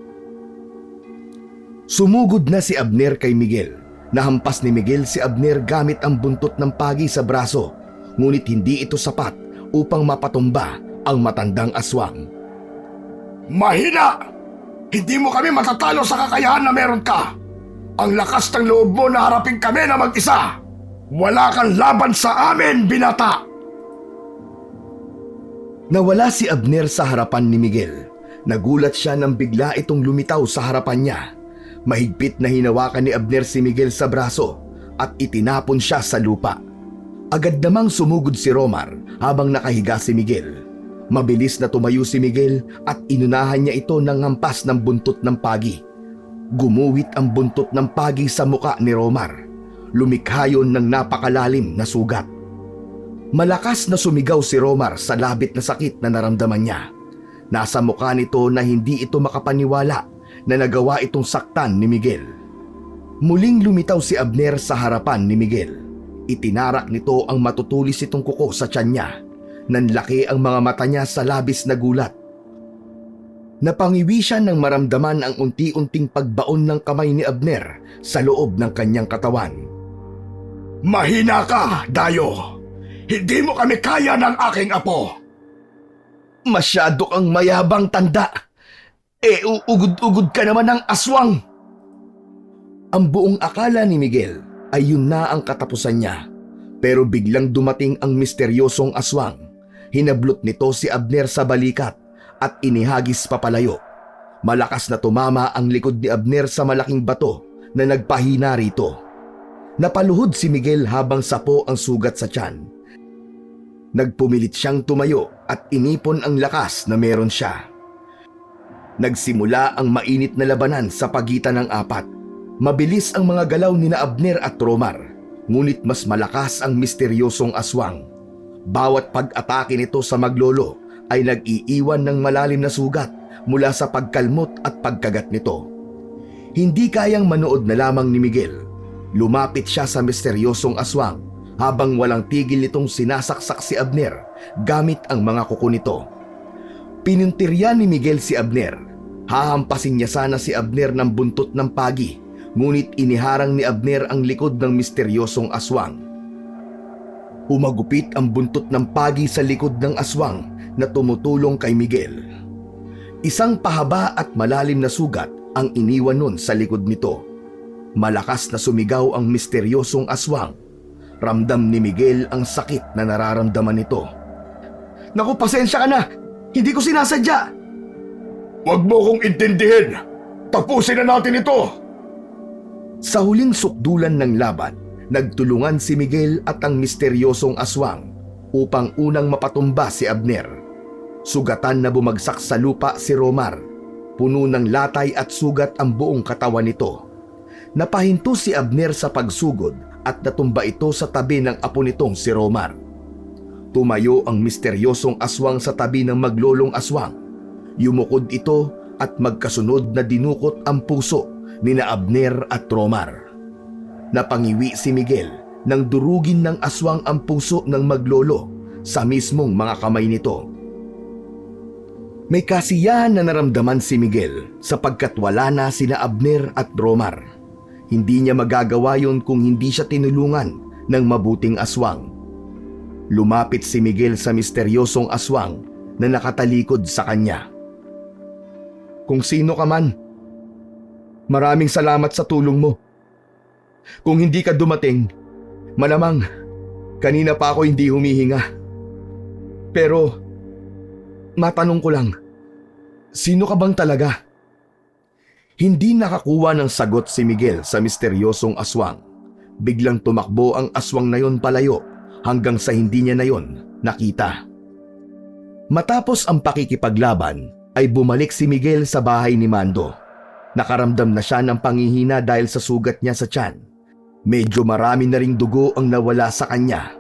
Speaker 1: Sumugod na si Abner kay Miguel. Nahampas ni Miguel si Abner gamit ang buntot ng pagi sa braso, ngunit hindi ito sapat upang mapatumba ang matandang aswang.
Speaker 2: Mahina! Hindi mo kami matatalo sa kakayahan na meron ka. Ang lakas ng loob mo na harapin kami na mag-isa. Wala kang laban sa amin, binata!
Speaker 1: Nawala si Abner sa harapan ni Miguel. Nagulat siya nang bigla itong lumitaw sa harapan niya. Mahigpit na hinawakan ni Abner si Miguel sa braso at itinapon siya sa lupa. Agad namang sumugod si Romar habang nakahiga si Miguel. Mabilis na tumayo si Miguel at inunahan niya ito ng hampas ng buntot ng pagi. Gumuhit ang buntot ng pagi sa muka ni Romar. Lumikha yun ng napakalalim na sugat. Malakas na sumigaw si Romar sa labit na sakit na naramdaman niya. Nasa mukha nito na hindi ito makapaniwala na nagawa itong saktan ni Miguel. Muling lumitaw si Abner sa harapan ni Miguel. Itinarak nito ang matutulis itong kuko sa tiyan niya. Nanlaki ang mga mata niya sa labis na gulat. Napangiwi siya nang maramdaman ang unti-unting pagbaon ng kamay ni Abner sa loob ng kanyang katawan.
Speaker 2: Mahina ka, Dayo! Hindi mo kami kaya ng aking apo!
Speaker 1: Masyado kang mayabang, tanda! Uugod-ugod ka naman ng aswang! Ang buong akala ni Miguel ay yun na ang katapusan niya. Pero biglang dumating ang misteryosong aswang. Hinablot nito si Abner sa balikat at inihagis papalayo. Malakas na tumama ang likod ni Abner sa malaking bato na nagpahina rito. Napaluhod si Miguel habang sapo ang sugat sa tiyan. Nagpumilit siyang tumayo at inipon ang lakas na meron siya. Nagsimula ang mainit na labanan sa pagitan ng apat. Mabilis ang mga galaw ni na Abner at Romar, ngunit mas malakas ang misteryosong aswang. Bawat pag-atake nito sa maglolo ay nag-iiwan ng malalim na sugat mula sa pagkalmot at pagkagat nito. Hindi kayang manood na lamang ni Miguel. Lumapit siya sa misteryosong aswang habang walang tigil nitong sinasaksak si Abner gamit ang mga kuko nito. Pinintirya ni Miguel si Abner. Hahampasin niya sana si Abner ng buntot ng pagi, ngunit iniharang ni Abner ang likod ng misteryosong aswang. Umagupit ang buntot ng pagi sa likod ng aswang na tumutulong kay Miguel. Isang pahaba at malalim na sugat ang iniwan nun sa likod nito. Malakas na sumigaw ang misteryosong aswang. Ramdam ni Miguel ang sakit na nararamdaman nito.
Speaker 3: Naku, pasensya ka na! Hindi ko sinasadya!
Speaker 2: Huwag mo kong intindihin! Tapusin na natin ito!
Speaker 1: Sa huling sukdulan ng laban, nagtulungan si Miguel at ang misteryosong aswang upang unang mapatumba si Abner. Sugatan na bumagsak sa lupa si Romar. Puno ng latay at sugat ang buong katawan nito. Napahinto si Abner sa pagsugod at natumba ito sa tabi ng apo nitong si Romar. Tumayo ang misteryosong aswang sa tabi ng maglolong aswang. Yumukod ito at magkasunod na dinukot ang puso ni na Abner at Romar. Napangiwi si Miguel nang durugin ng aswang ang puso ng maglolo sa mismong mga kamay nito. May kasiyahan na naramdaman si Miguel sapagkat wala na sina Abner at Romar. Hindi niya magagawa yun kung hindi siya tinulungan ng mabuting aswang. Lumapit si Miguel sa misteryosong aswang na nakatalikod sa kanya. Kung sino ka man, maraming salamat sa tulong mo. Kung hindi ka dumating, malamang kanina pa ako hindi humihinga. Pero matanong ko lang, sino ka bang talaga? Hindi nakakuha ng sagot si Miguel sa misteryosong aswang. Biglang tumakbo ang aswang na yon palayo hanggang sa hindi niya na yon nakita. Matapos ang pakikipaglaban ay bumalik si Miguel sa bahay ni Mando. Nakaramdam na siya ng panghihina dahil sa sugat niya sa tiyan. Medyo marami na ring dugo ang nawala sa kanya.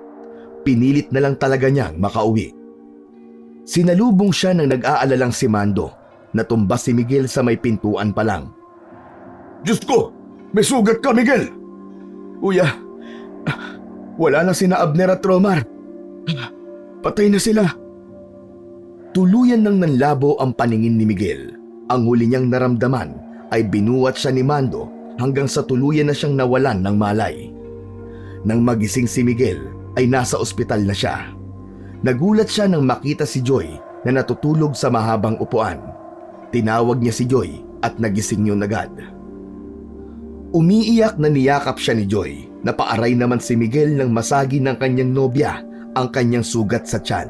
Speaker 1: Pinilit na lang talaga niyang makauwi. Sinalubong siya ng nag-aalalang si Mando. Natumba si Miguel sa may pintuan pa lang.
Speaker 2: Diyos ko! May sugat ka, Miguel!
Speaker 1: Kuya, wala na sina Abner at Romar. Patay na sila. Tuluyan nang nanlabo ang paningin ni Miguel. Ang huli niyang naramdaman ay binuwat siya ni Mando hanggang sa tuluyan na siyang nawalan ng malay. Nang magising si Miguel ay nasa ospital na siya. Nagulat siya nang makita si Joy na natutulog sa mahabang upuan. Tinawag niya si Joy at nagising yun agad. Umiiyak na niyakap siya ni Joy. Napaaray naman si Miguel nang masagi ng kanyang nobya ang kanyang sugat sa tiyan.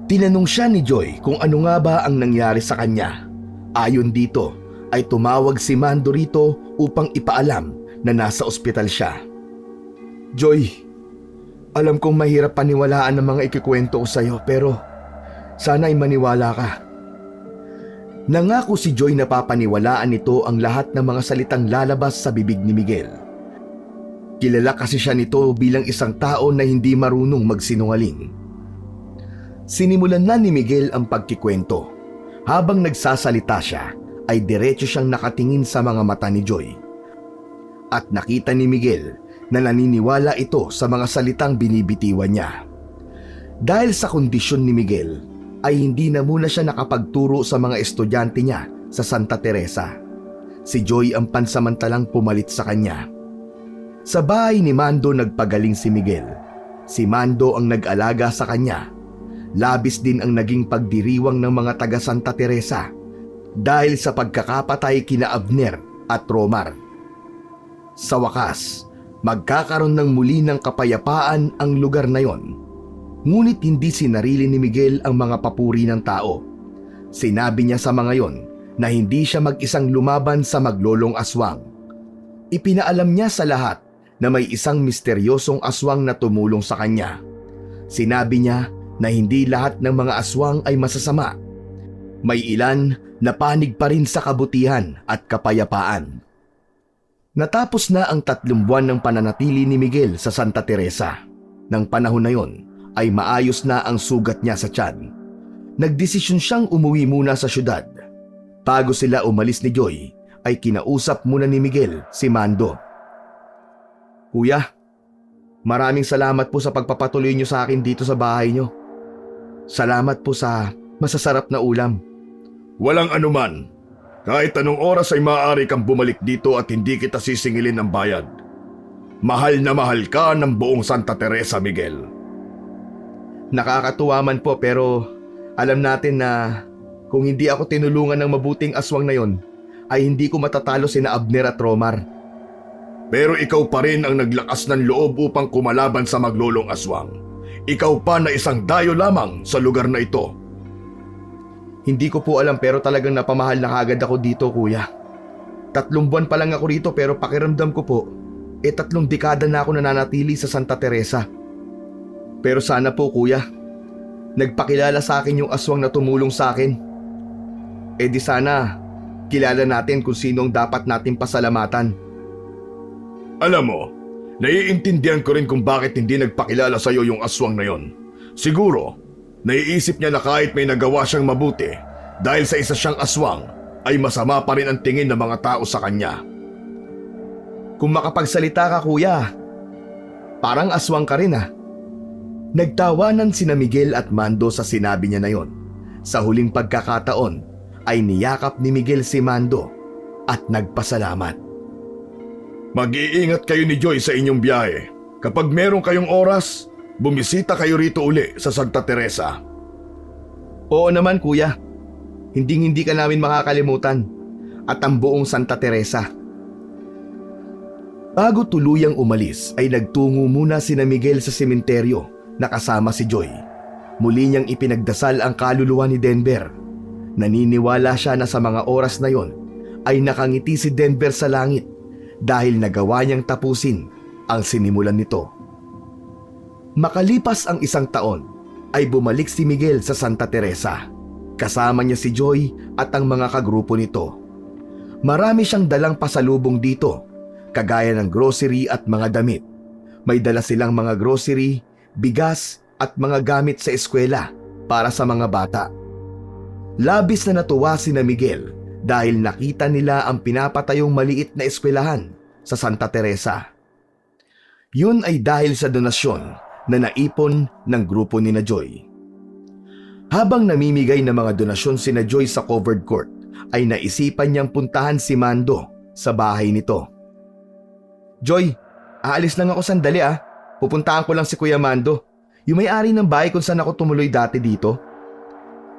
Speaker 1: Tinanong siya ni Joy kung ano nga ba ang nangyari sa kanya. Ayon dito ay tumawag si Mando rito upang ipaalam na nasa ospital siya. Joy, alam kong mahirap paniwalaan ang mga ikikwento ko sa'yo pero sana ay maniwala ka. Nangako si Joy na papaniwalaan nito ang lahat ng mga salitang lalabas sa bibig ni Miguel. Kilala kasi siya nito bilang isang tao na hindi marunong magsinungaling. Sinimulan na ni Miguel ang pagkikwento. Habang nagsasalita siya, ay diretso siyang nakatingin sa mga mata ni Joy. At nakita ni Miguel na naniniwala ito sa mga salitang binibitiwan niya. Dahil sa kondisyon ni Miguel, ay hindi na muna siya nakapagturo sa mga estudyante niya sa Santa Teresa. Si Joy ang pansamantalang pumalit sa kanya. Sa bahay ni Mando nagpagaling si Miguel. Si Mando ang nag-alaga sa kanya. Labis din ang naging pagdiriwang ng mga taga Santa Teresa dahil sa pagkakapatay kina Abner at Romar. Sa wakas, Magkakaroon ng muli ng kapayapaan ang lugar na yon. Ngunit hindi sinarili ni Miguel ang mga papuri ng tao. Sinabi niya sa mga yon na hindi siya mag-isang lumaban sa maglolong aswang. Ipinaalam niya sa lahat na may isang misteryosong aswang na tumulong sa kanya. Sinabi niya na hindi lahat ng mga aswang ay masasama. May ilan na panig pa rin sa kabutihan at kapayapaan. Natapos na ang 3 buwan ng pananatili ni Miguel sa Santa Teresa. Nang panahon na yon ay maayos na ang sugat niya sa tiyan. Nagdesisyon siyang umuwi muna sa syudad. Bago sila umalis ni Joy, ay kinausap muna ni Miguel si Mando. Kuya, maraming salamat po sa pagpapatuloy niyo sa akin dito sa bahay niyo. Salamat po sa masasarap na ulam.
Speaker 2: Walang anuman. Kahit anong oras ay maaari kang bumalik dito at hindi kita sisingilin ng bayad. Mahal na mahal ka ng buong Santa Teresa, Miguel.
Speaker 1: Nakakatuwa man po pero alam natin na kung hindi ako tinulungan ng mabuting aswang na yon, ay hindi ko matatalo sina Abner at Romar.
Speaker 2: Pero ikaw pa rin ang naglakas ng loob upang kumalaban sa maglolong aswang. Ikaw pa na isang dayo lamang sa lugar na ito.
Speaker 1: Hindi ko po alam pero talagang napamahal na kagad ako dito, kuya. 3 buwan pa lang ako rito pero pakiramdam ko po, 3 dekada na ako nananatili sa Santa Teresa. Pero sana po, kuya, nagpakilala sa akin yung aswang na tumulong sa akin. Di sana kilala natin kung sino ang dapat natin pasalamatan.
Speaker 2: Alam mo, naiintindihan ko rin kung bakit hindi nagpakilala sa iyo yung aswang na yon. Siguro, naiisip niya na kahit may nagawa siyang mabuti dahil sa isa siyang aswang, ay masama pa rin ang tingin ng mga tao sa kanya.
Speaker 1: Kung makapagsalita ka, kuya, parang aswang ka rin ah. Nagtawanan sina Miguel at Mando sa sinabi niya na yon. Sa huling pagkakataon ay niyakap ni Miguel si Mando at nagpasalamat.
Speaker 2: Mag-iingat kayo ni Joy sa inyong biyahe. Kapag meron kayong oras, bumisita kayo rito uli sa Santa Teresa.
Speaker 1: Oo naman, kuya. Hindi ka namin makakalimutan at ang buong Santa Teresa. Bago tuluyang umalis ay nagtungo muna sina Miguel sa sementeryo na kasama si Joy. Muli niyang ipinagdasal ang kaluluwa ni Denver. Naniniwala siya na sa mga oras na yon ay nakangiti si Denver sa langit dahil nagawa niyang tapusin ang sinimulan nito. Makalipas ang 1 taon ay bumalik si Miguel sa Santa Teresa. Kasama niya si Joy at ang mga kagrupo nito. Marami siyang dalang pasalubong dito, kagaya ng grocery at mga damit. May dala silang mga grocery, bigas at mga gamit sa eskwela para sa mga bata. Labis na natuwa sina Miguel dahil nakita nila ang pinapatayong maliit na eskwelahan sa Santa Teresa. Yun ay dahil sa donasyon na naipon ng grupo ni na Joy. Habang namimigay ng mga donasyon sina Joy sa covered court, ay naisipan niyang puntahan si Mando sa bahay nito. Joy, aalis lang ako sandali ah. Pupuntahan ko lang si Kuya Mando, yung may-ari ng bahay kung saan ako tumuloy dati dito.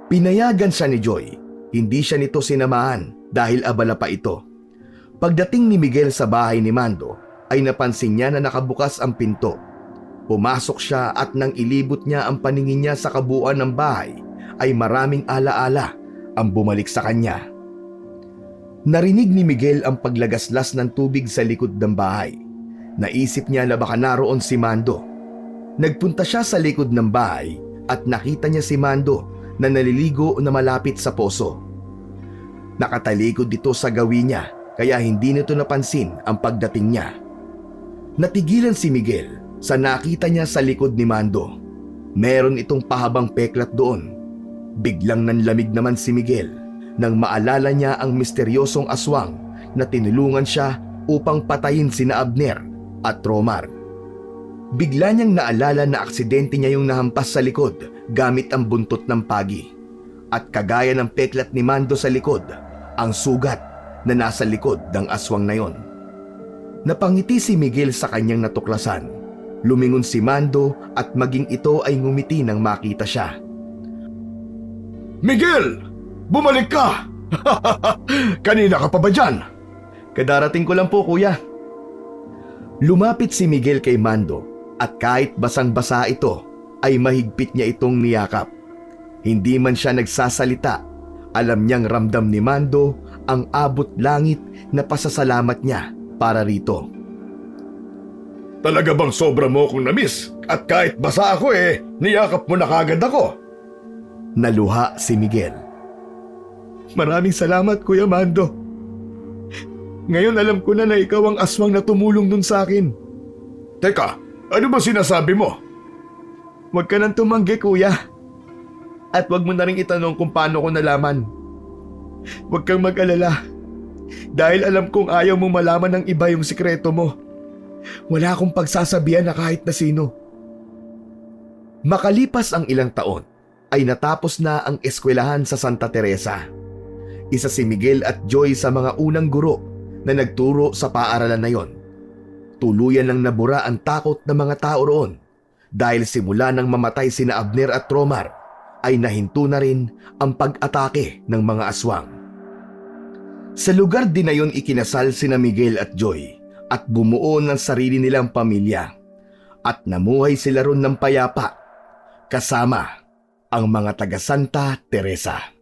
Speaker 1: Pinayagan siya ni Joy. Hindi siya nito sinamahan dahil abala pa ito. Pagdating ni Miguel sa bahay ni Mando, ay napansin niya na nakabukas ang pinto. Pumasok siya at nang ilibot niya ang paningin niya sa kabuuan ng bahay, ay maraming alaala ang bumalik sa kanya. Narinig ni Miguel ang paglagaslas ng tubig sa likod ng bahay. Naisip niya na baka naroon si Mando. Nagpunta siya sa likod ng bahay at nakita niya si Mando na naliligo na malapit sa poso. Nakatalikod dito sa gawin niya kaya hindi nito napansin ang pagdating niya. Natigilan si Miguel sa nakita niya sa likod ni Mando. Meron itong pahabang peklat doon. Biglang nanlamig naman si Miguel nang maalala niya ang misteryosong aswang na tinulungan siya upang patayin sina Abner at Romar. Bigla niyang naalala na aksidente niya yung nahampas sa likod gamit ang buntot ng pagi. At kagaya ng peklat ni Mando sa likod, ang sugat na nasa likod ng aswang na yon. Napangiti si Miguel sa kanyang natuklasan. Lumingon si Mando at maging ito ay ngumiti nang makita siya.
Speaker 2: Miguel! Bumalik ka! Kanina ka pa ba dyan?
Speaker 1: Kadarating ko lang po, kuya. Lumapit si Miguel kay Mando at kahit basang-basa ito ay mahigpit niya itong niyakap. Hindi man siya nagsasalita, alam niyang ramdam ni Mando ang abot langit na pasasalamat niya para rito.
Speaker 2: Talaga bang sobra mo akong namiss? At kahit basa ako niyakap mo na kagad ako.
Speaker 1: Naluha si Miguel. Maraming salamat, Kuya Mando. Ngayon alam ko na ikaw ang aswang na tumulong nun sa akin.
Speaker 2: Teka, ano ba sinasabi mo?
Speaker 1: Huwag ka nang tumanggi, Kuya. At huwag mo na rin itanong kung paano ko nalaman. Huwag kang mag-alala. Dahil alam kong ayaw mong malaman ng iba yung sikreto mo. Wala akong pagsasabihan na kahit na sino. Makalipas ang ilang taon, ay natapos na ang eskwelahan sa Santa Teresa. Isa si Miguel at Joy sa mga unang guro na nagturo sa paaralan na yon. Tuluyan ng nabura ang takot ng mga tao roon dahil simula nang mamatay sina Abner at Romar ay nahinto na rin ang pag-atake ng mga aswang. Sa lugar din na yon ikinasal sina Miguel at Joy at bumuo ng sarili nilang pamilya at namuhay sila ron ng payapa kasama ang mga taga Santa Teresa.